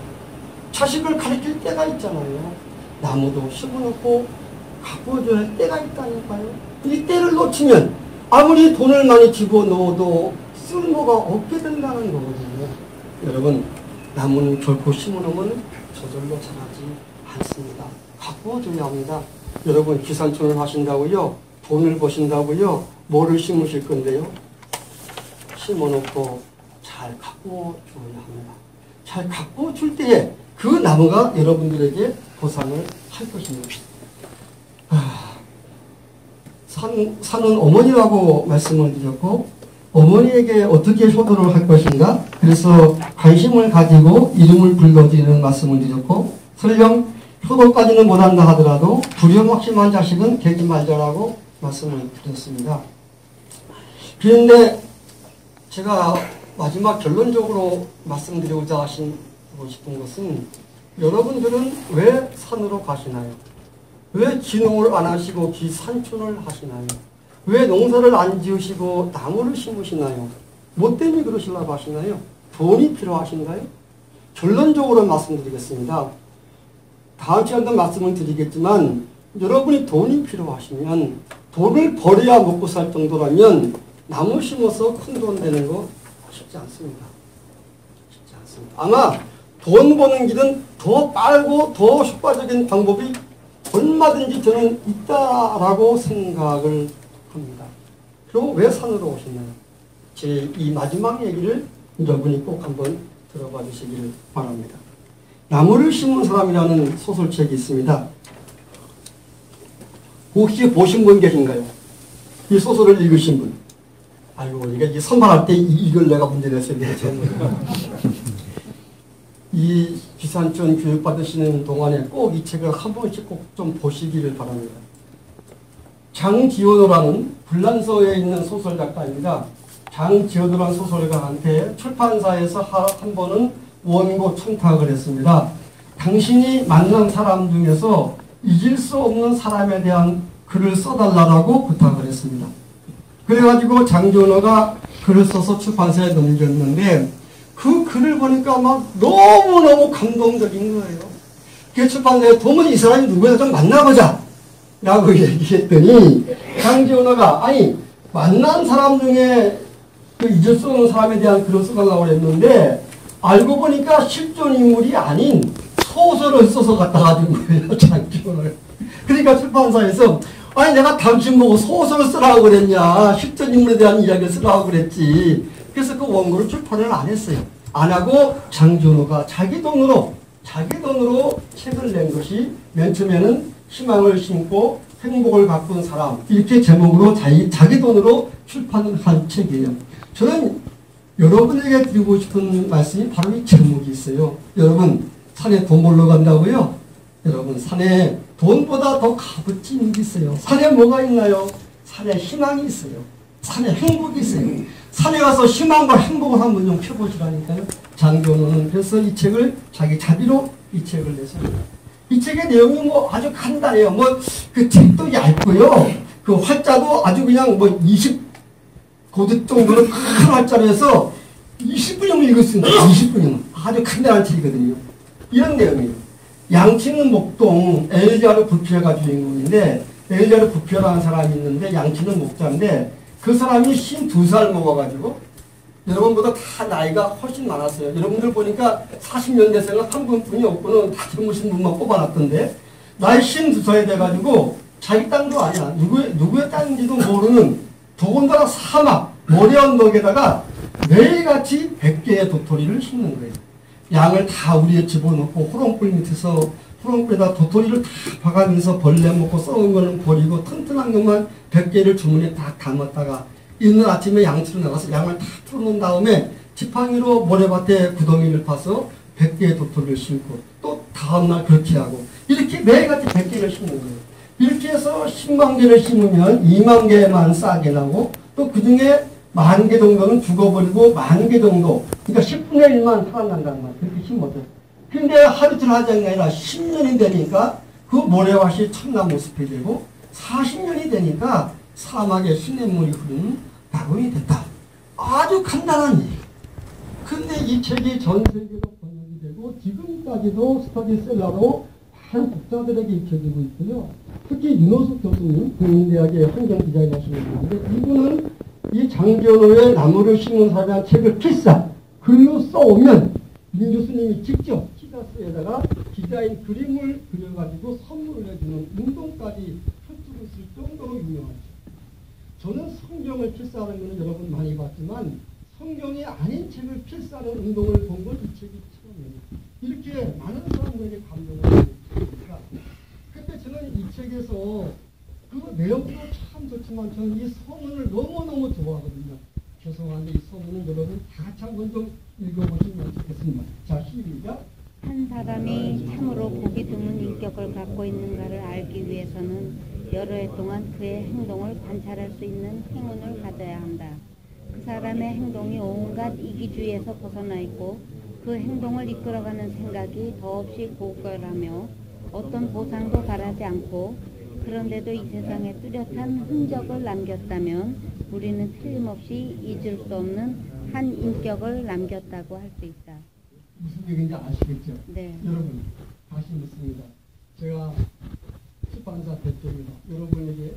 자식을 가르칠 때가 있잖아요. 나무도 심어놓고 가꿔줘야 할 때가 있다니까요. 이 때를 놓치면 아무리 돈을 많이 집어넣어도 쓸모가 없게 된다는 거거든요. 여러분, 나무는 결코 심어놓으면 저절로 자라지 않습니다. 가꿔줘야 합니다. 여러분, 기산촌을 하신다고요? 돈을 버신다고요? 뭐를 심으실 건데요? 심어놓고 잘 가꿔줘야 합니다. 잘 가꿔줄 때에 그 나무가 여러분들에게 보상을 할 것입니다. 산은 어머니라고 말씀을 드렸고, 어머니에게 어떻게 효도를 할 것인가? 그래서 관심을 가지고 이름을 불러드리는 말씀을 드렸고, 설령 효도까지는 못한다 하더라도 두려움확심한 자식은 개지 말자라고 말씀을 드렸습니다. 그런데 제가 마지막 결론적으로 말씀드리고자 하시고 싶은 것은, 여러분들은 왜 산으로 가시나요? 왜 기농을 안 하시고 기산촌을 하시나요? 왜 농사를 안 지으시고 나무를 심으시나요? 뭐 때문에 그러시려고 하시나요? 돈이 필요하신가요? 결론적으로 말씀드리겠습니다. 다음 시간도 말씀을 드리겠지만, 여러분이 돈이 필요하시면, 돈을 벌어야 먹고 살 정도라면 나무 심어서 큰 돈 되는 거 쉽지 않습니다. 쉽지 않습니다. 아마 돈 버는 길은 더 빠르고 더 효과적인 방법이 얼마든지 저는 있다라고 생각을 합니다. 그리고 왜 산으로 오셨나요? 제 이 마지막 얘기를 여러분이 꼭 한번 들어봐 주시기를 바랍니다. 나무를 심은 사람이라는 소설책이 있습니다. 혹시 보신 분 계신가요? 이 소설을 읽으신 분? 아이고, 이게 선발할 때 이걸 내가 문제 냈어야 되겠죠. 이 기산촌 교육받으시는 동안에 꼭 이 책을 한 번씩 꼭 좀 보시기를 바랍니다. 장지호도라는 불란서에 있는 소설 작가입니다. 장지호도라는 소설가한테 출판사에서 한 번은 원고 청탁을 했습니다. 당신이 만난 사람 중에서 잊을 수 없는 사람에 대한 글을 써달라고 부탁을 했습니다. 그래가지고 장지호가 글을 써서 출판사에 넘겼는데, 그 글을 보니까 막 너무너무 감동적인 거예요. 그 출판사에 도무지 이 사람이 누구야 좀 만나보자 라고 얘기했더니, 장지호가 아니 만난 사람 중에 그 잊을 수 없는 사람에 대한 글을 써달라고 했는데, 알고 보니까 실존 인물이 아닌 소설을 써서 갖다 가진 거예요, 장지호를. 그러니까 출판사에서 아니 내가 당신 보고 소설을 쓰라고 그랬냐, 실존 인물에 대한 이야기를 쓰라고 그랬지. 그래서 그 원고를 출판을 안 했어요. 안 하고 장지호가 자기 돈으로 책을 낸 것이 맨 처음에는 희망을 심고 행복을 가꾼 사람, 이렇게 제목으로 자기 돈으로 출판을 한 책이에요. 저는 여러분에게 드리고 싶은 말씀이 바로 이 제목이 있어요. 여러분, 산에 돈 벌러 간다고요? 여러분, 산에 돈보다 더 값어치는 게 있어요. 산에 뭐가 있나요? 산에 희망이 있어요. 산에 행복이 있어요. 산에 가서 희망과 행복을 한번 좀 펴보시라니까요. 장지호는 그래서 이 책을 자기 자비로 이 책을 냈습니다. 이 책의 내용이 뭐 아주 간단해요. 뭐 그 책도 얇고요. 그 활자도 아주 그냥 뭐 20 고득 정도로 큰 활자리에서 20분형을 읽었습니다. 20분형. 아주 간단한 책이거든요. 이런 내용이에요. 양치는 목동 엘자르 부피어가 주인공인데, 엘자르 부피어라는 사람이 있는데 양치는 목자인데, 그 사람이 52살 먹어가지고 여러분보다 다 나이가 훨씬 많았어요. 여러분들 보니까 40년대생은 한 분뿐이 없고는 다 젊으신 분만 뽑아놨던데, 나이 52살이 돼가지고 자기 땅도 아니야. 누구의 땅인지도 모르는 더군다나 사막, 모래 언덕에다가 매일같이 100개의 도토리를 심는 거예요. 양을 다 우리에 집어넣고 호롱불 밑에서 호롱불에다 도토리를 다 박아면서 벌레 먹고 썩은 거는 버리고 튼튼한 것만 100개를 주머니에 딱 담았다가 있는 아침에 양치로 나가서 양을 다 풀어놓은 다음에 지팡이로 모래밭에 구덩이를 파서 100개의 도토리를 심고 또 다음날 그렇게 하고 이렇게 매일같이 100개를 심는 거예요. 이렇게 해서 10만 개를 심으면 2만 개만 싹이 나고 또 그 중에 10,000개 정도는 죽어버리고 10,000개 정도, 그러니까 10분의 1만 살아난다는 말이에요. 그렇게 심어도. 근데 하루쯤 하자는 게 아니라 10년이 되니까 그 모래밭이 천나무숲이 되고 40년이 되니까 사막에 시냇물이 흐르는 낙원이 됐다. 아주 간단한 일. 근데 이 책이 전 세계로 번역이 되고 지금까지도 스터디셀러로 많은 독자들에게 익혀지고 있고요. 특히 윤호숙 교수님, 국민대학의 환경디자인 하시는 분인데 이분은 이 장전호의 나무를 심은 사람한 책을 필사 글로 써오면 윤 교수님이 직접 티다스에다가 디자인 그림을 그려가지고 선물을 해주는 운동까지 펼치고 있을 정도로 유명하죠. 저는 성경을 필사하는 것은 여러분 많이 봤지만 성경이 아닌 책을 필사하는 운동을 본 건 이 책이 처음이에요. 이렇게 많은 사람들에게 감동을 받으니까 그때 저는 이 책에서 그 내용도 참 좋지만 저는 이 서문을 너무너무 좋아하거든요. 죄송한데 이 서문은 여러분 다 같이 한번 좀 읽어보시면 좋겠습니다. 자, 시작. 한 사람이 참으로 보기 드문 인격을 갖고 있는가를 알기 위해서는 여러 해 동안 그의 행동을 관찰할 수 있는 행운을 가져야 한다. 그 사람의 행동이 온갖 이기주의에서 벗어나 있고 그 행동을 이끌어가는 생각이 더없이 고결하며 어떤 보상도 바라지 않고 그런데도 이 세상에 뚜렷한 흔적을 남겼다면 우리는 틀림없이 잊을 수 없는 한 인격을 남겼다고 할 수 있다. 무슨 얘기인지 아시겠죠? 네. 여러분, 다시 묻습니다. 제가 출판사 대표입니다. 여러분에게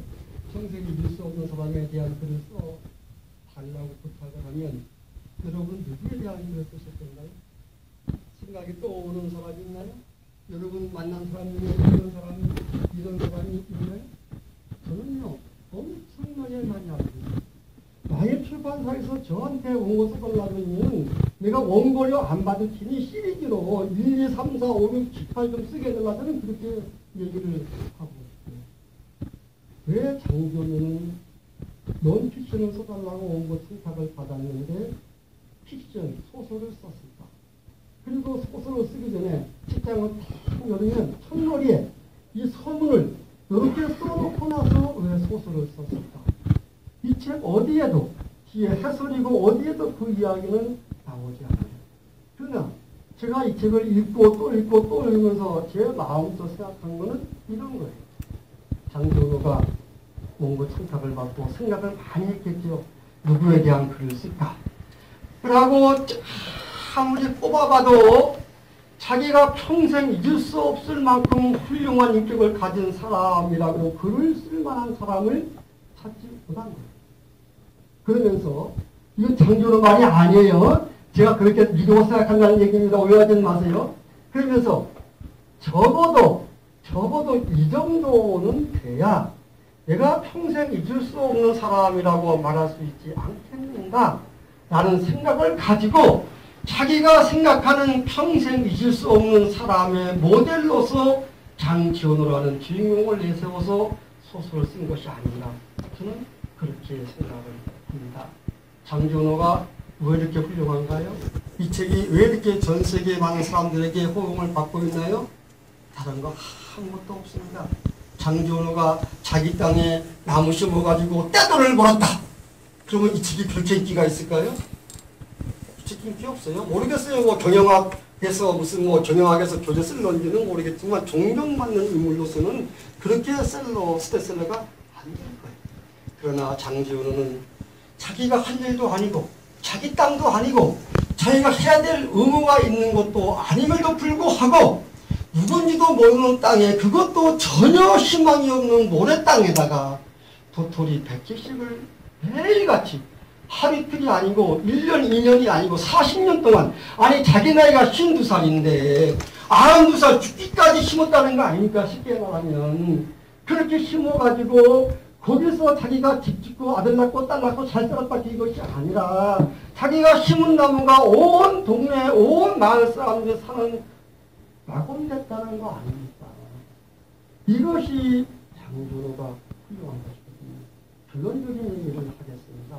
평생 잊을 수 없는 사람에 대한 글을 써달라고 부탁을 하면 여러분 누구에 대한 글을 쓰실 건가요? 생각이 떠오르는 사람이 있나요? 여러분 만난 사람 중에 이런 사람이 있나요? 저는요, 엄청나게 많이 알거든요. 만일 출판사에서 저한테 원고 써달라면 내가 원고료 안 받을 테니 시리즈로 1, 2, 3, 4, 5, 6, 7, 8 좀 쓰게 해달라면 그렇게 얘기를 하고 있어요. 왜 장조는 논픽션을 써달라고 원고 청탁을 받았는데 픽션, 소설을 썼을까? 그리고 소설을 쓰기 전에 책장을 탁 열으면 첫머리에 이 서문을 이렇게 써놓고 나서 왜 소설을 썼을까? 이 책 어디에도 뒤에 해설이고 어디에도 그 이야기는 나오지 않아요. 그러나 제가 이 책을 읽고 또 읽으면서 제 마음도 생각한 거는 이런 거예요. 장조노가 원고 청탁을 받고 생각을 많이 했겠죠. 누구에 대한 글을 쓸까? 그러고 아무리 뽑아봐도 자기가 평생 잊을 수 없을 만큼 훌륭한 인격을 가진 사람이라고 글을 쓸 만한 사람을 찾지 못한 거예요. 그러면서 이건 장조노 말이 아니에요. 제가 그렇게 믿고 생각한다는 얘기입니다. 오해하지 마세요. 그러면서 적어도 이 정도는 돼야 내가 평생 잊을 수 없는 사람이라고 말할 수 있지 않겠는가 라는 생각을 가지고 자기가 생각하는 평생 잊을 수 없는 사람의 모델로서 장지원호라는 주인공을 내세워서 소설을 쓴 것이 아닌가. 저는 그렇게 생각을 합니다. 장지원호가 왜 이렇게 훌륭한가요? 이 책이 왜 이렇게 전 세계 많은 사람들에게 호응을 받고 있나요? 다른 거 아무것도 없습니다. 장지원호가 자기 땅에 나무 심어가지고 떼돌을 몰았다. 그러면 이 책이 그렇게 인기가 있을까요? 인기 없어요. 모르겠어요. 뭐 경영학에서 무슨 뭐 경영학에서 교재 쓸런지는 모르겠지만 존경받는 인물로서는 그렇게 스테셀러가 안 될 거예요. 그러나 장지훈은 자기가 할 일도 아니고 자기 땅도 아니고 자기가 해야 될 의무가 있는 것도 아님에도 불구하고 누군지도 모르는 땅에 그것도 전혀 희망이 없는 모래 땅에다가 도토리 100개씩을 매일같이 하루 이틀이 아니고 1년 2년이 아니고 40년 동안 아니 자기 나이가 52살인데 92살 죽기까지 심었다는 거 아닙니까? 쉽게 말하면 그렇게 심어가지고 거기서 자기가 집 짓고 아들 낳고 딸 낳고 잘 살았다고 이것이 아니라 자기가 심은 나무가 온 동네 온 마을 사람들이 사는 낙원됐다는 거 아닙니까? 이것이 장조로가 훌륭한 것이거든요. 결론적인 얘기를 하겠습니다.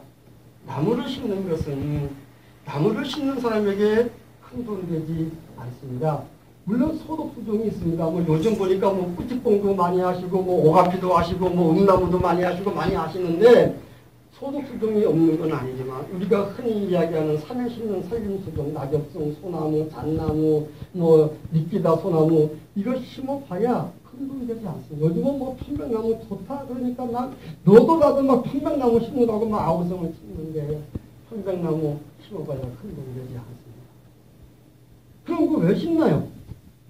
나무를 심는 것은 나무를 심는 사람에게 큰 돈 되지 않습니다. 물론 소득 수종이 있습니다. 뭐 요즘 보니까 뭐 꾸치뽕도 많이 하시고 뭐 오가피도 하시고 뭐 음나무도 많이 하시고 많이 하시는데 소득 수종이 없는 건 아니지만 우리가 흔히 이야기하는 산에 심는 살림 수종, 낙엽송, 소나무, 잣나무, 뭐 니끼다 소나무 이거 심어봐야 큰 돈 되지 않습니다. 요즘은 뭐 편백나무 좋다 그러니까 막 너도라도 막 편백나무 심으라고 막 아우성을 심는데 편백나무 심어봐야 큰 돈 되지 않습니다. 그럼 그거 왜 심나요?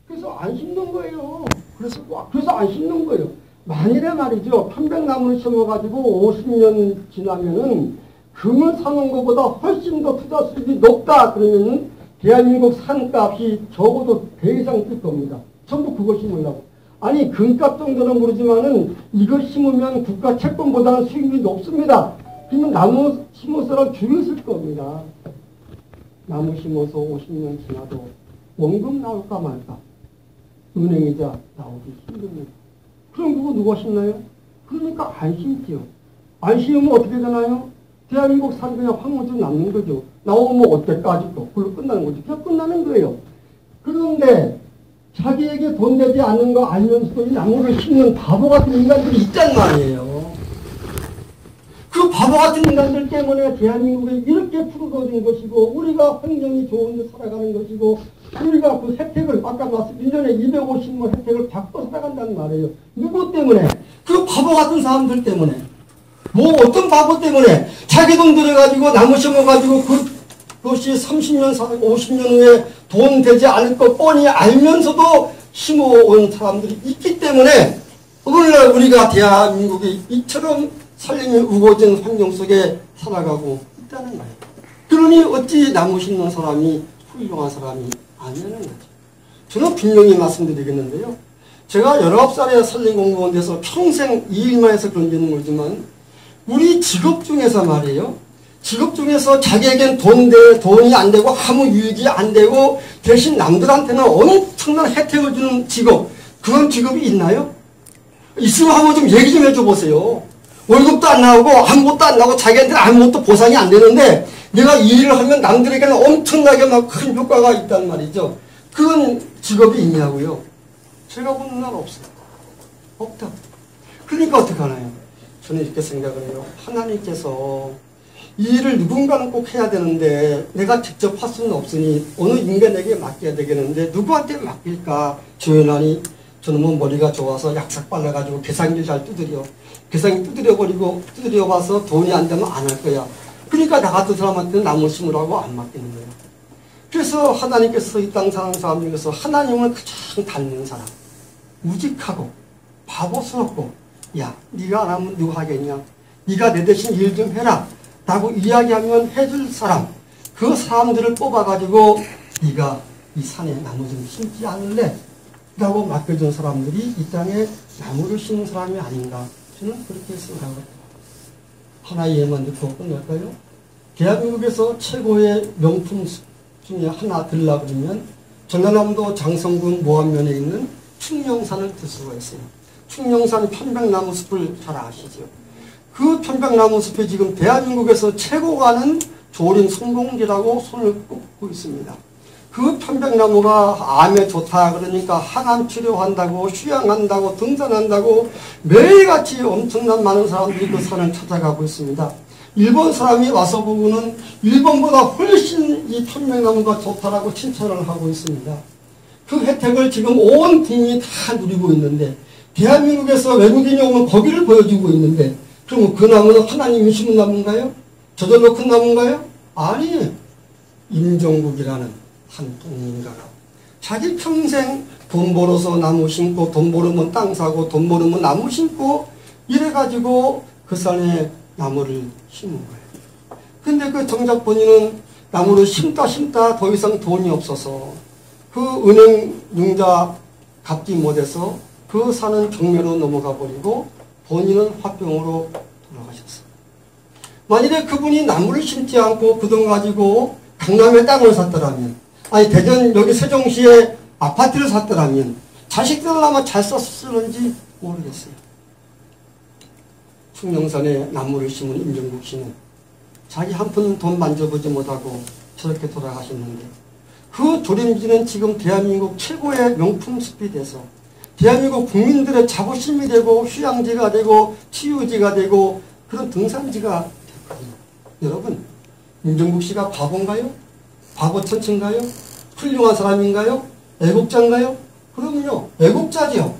그래서 안 심는 거예요. 그래서 안 심는 거예요. 만일에 말이죠. 편백나무를 심어가지고 50년 지나면은 금을 사는 것보다 훨씬 더 투자 수익이 높다. 그러면은 대한민국 산값이 적어도 배 이상 뛸 겁니다. 전부 그거 심으려고. 아니 금값 정도는 모르지만은 이거 심으면 국가 채권보다는 수익이 높습니다. 그러면 나무 심어서는 줄을 쓸 겁니다. 나무 심어서 50년 지나도 원금 나올까 말까. 은행이자 나오기 힘듭니다. 그럼 그거 누가 심나요? 그러니까 안 심지요. 안 심으면 어떻게 되나요? 대한민국 산 그냥 황무지 남는 거죠. 나오면 어때까지 또 그걸로 끝나는 거죠. 그냥 끝나는 거예요. 그런데 자기에게 돈 되지 않는 거 알면서도 이 나무를 심는 바보 같은 인간들이 있단 말이에요. 그 바보 같은 인간들 때문에 대한민국에 이렇게 푸르러진 것이고 우리가 환경이 좋은 데 살아가는 것이고 우리가 그 혜택을 아까 말씀 1년에 250만 혜택을 받고 살아간다는 말이에요. 누구 때문에? 그 바보 같은 사람들 때문에. 뭐 어떤 바보 때문에 자기 돈 들여가지고 나무 심어가지고 그것이 30년, 50년 후에 돈 되지 않을 것 뻔히 알면서도 심어온 사람들이 있기 때문에 오늘날 우리가 대한민국이 이처럼 살림이 우거진 환경 속에 살아가고 있다는 말이에요. 그러니 어찌 나무 심는 사람이 훌륭한 사람이 아니라는 거죠. 저는 분명히 말씀드리겠는데요. 제가 19살에 산림공무원 돼서 평생 이 일만 해서 그런지는 모르지만 우리 직업 중에서 말이에요. 직업 중에서 자기에겐 돈이 안 되고 아무 유익이 안 되고 대신 남들한테는 엄청난 혜택을 주는 직업. 그런 직업이 있나요? 있으면 한번 좀 얘기 좀 해줘 보세요. 월급도 안 나오고 아무것도 안 나오고 자기한테는 아무것도 보상이 안 되는데 내가 이 일을 하면 남들에게는 엄청나게 막 큰 효과가 있단 말이죠. 그런 직업이 있냐고요? 제가 보는 날 없어요. 없다. 그러니까 어떻게 하나요? 저는 이렇게 생각을 해요. 하나님께서 이 일을 누군가는 꼭 해야 되는데 내가 직접 할 수는 없으니 어느 인간에게 맡겨야 되겠는데 누구한테 맡길까 조연하니 저는 뭐 머리가 좋아서 약삭 빨라가지고 계산기 잘 계산기 두드려 봐서 돈이 안 되면 안 할 거야. 그러니까 나 같은 사람한테는 나무 심으라고 안 맡기는 거야. 그래서 하나님께서 이 땅 사는 사람 중에서 하나님을 가장 닮는 사람, 우직하고 바보스럽고 야 네가 안 하면 누가 하겠냐, 네가 내 대신 일 좀 해라 라고 이야기하면 해줄 사람, 그 사람들을 뽑아가지고 네가 이 산에 나무 좀 심지 않을래? 라고 맡겨준 사람들이 이 땅에 나무를 심는 사람이 아닌가, 저는 그렇게 생각합니다. 하나의 예만 듣고 끝낼까요? 대한민국에서 최고의 명품 중에 하나 들라 그러면 전라남도 장성군 모안면에 있는 충령산을 들 수가 있어요. 충령산 편백나무 숲을 잘 아시죠? 그 편백나무 숲이 지금 대한민국에서 최고 가는 조림 성공지라고 손을 꼽고 있습니다. 그 편백나무가 암에 좋다 그러니까 항암 치료한다고 휴양한다고 등산한다고 매일같이 엄청난 많은 사람들이 그 산을 찾아가고 있습니다. 일본 사람이 와서 보고는 일본보다 훨씬 이 편백나무가 좋다라고 칭찬을 하고 있습니다. 그 혜택을 지금 온 국민이 다 누리고 있는데 대한민국에서 외국인이 오면 거기를 보여주고 있는데 그러면 그 나무는 하나님이 심은 나무인가요? 저절로 큰 나무인가요? 아니, 임종국이라는 한 동인가가 자기 평생 돈 벌어서 나무 심고 돈 벌으면 땅 사고 돈 벌으면 나무 심고 이래가지고 그 산에 나무를 심은 거예요. 근데 그 정작 본인은 나무를 심다 더 이상 돈이 없어서 그 은행 융자 갚지 못해서 그 산은 경매로 넘어가 버리고 본인은 화병으로 돌아가셨어요. 만일에 그분이 나무를 심지 않고 그 돈 가지고 강남에 땅을 샀더라면, 아니 대전 여기 세종시에 아파트를 샀더라면 자식들은 아마 잘 썼을는지 모르겠어요. 충령산에 나무를 심은 임종국 씨는 자기 한 푼 돈 만져보지 못하고 저렇게 돌아가셨는데, 그 조림지는 지금 대한민국 최고의 명품 숲이 돼서 대한민국 국민들의 자부심이 되고 휴양지가 되고 치유지가 되고 그런 등산지가 됐거든요. 여러분, 임종국 씨가 바본가요? 바보 천치인가요? 훌륭한 사람인가요? 애국자인가요? 그럼요, 애국자죠.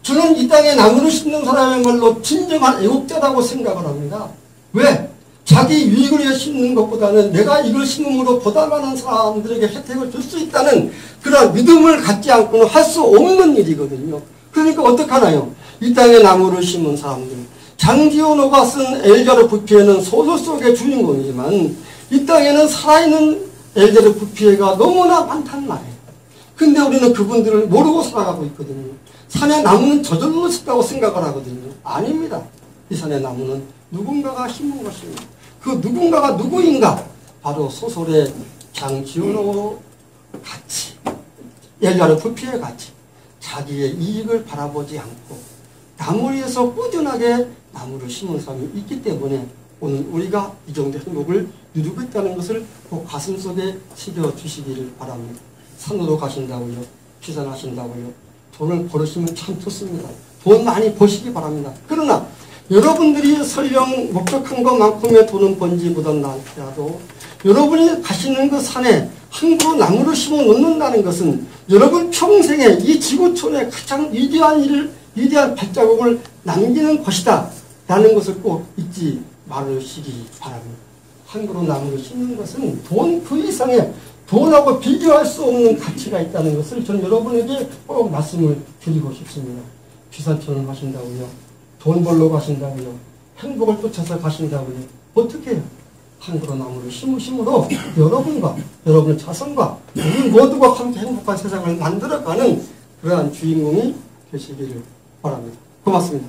저는 이 땅에 나무를 심는 사람이야말로 진정한 애국자라고 생각을 합니다. 왜? 자기 유익을 위해 심는 것보다는 내가 이걸 심음으로 보다 많은 사람들에게 혜택을 줄 수 있다는 그런 믿음을 갖지 않고는 할 수 없는 일이거든요. 그러니까 어떡하나요? 이 땅에 나무를 심은 사람들. 장지호노가 쓴 엘자르 부피에는 소설 속의 주인공이지만 이 땅에는 살아있는 엘자르 부피에가 너무나 많단 말이에요. 근데 우리는 그분들을 모르고 살아가고 있거든요. 산에 나무는 저절로 싶다고 생각을 하거든요. 아닙니다. 이 산에 나무는 누군가가 심은 것입니다. 그 누군가가 누구인가? 바로 소설의 장지훈호 같이, 엘자르 부피에 같이 자기의 이익을 바라보지 않고 나무를 위해서 꾸준하게 나무를 심은 사람이 있기 때문에 오늘 우리가 이 정도 행복을 누리고 있다는 것을 꼭 가슴속에 새겨주시기를 바랍니다. 산으로 가신다고요? 귀산하신다고요? 돈을 벌으시면 참 좋습니다. 돈 많이 버시기 바랍니다. 그러나 여러분들이 설령 목적한 것만큼의 돈은 번지 못한다도 여러분이 가시는 그 산에 한 그루 나무를 심어 놓는다는 것은 여러분 평생에 이 지구촌에 가장 위대한 발자국을 남기는 것이다 라는 것을 꼭 잊지 말으시기 바랍니다. 한 그루 나무를 심는 것은 돈 그 이상의 돈하고 비교할 수 없는 가치가 있다는 것을 저는 여러분에게 꼭 말씀을 드리고 싶습니다. 귀산천을 하신다고요? 돈 벌러 가신다고요? 행복을 쫓아서 가신다고요? 어떻게 해요? 한 그루 나무를 심으심으로 여러분과 여러분의 자손과 우리 모두가 함께 행복한 세상을 만들어가는 그러한 주인공이 되시기를 바랍니다. 고맙습니다.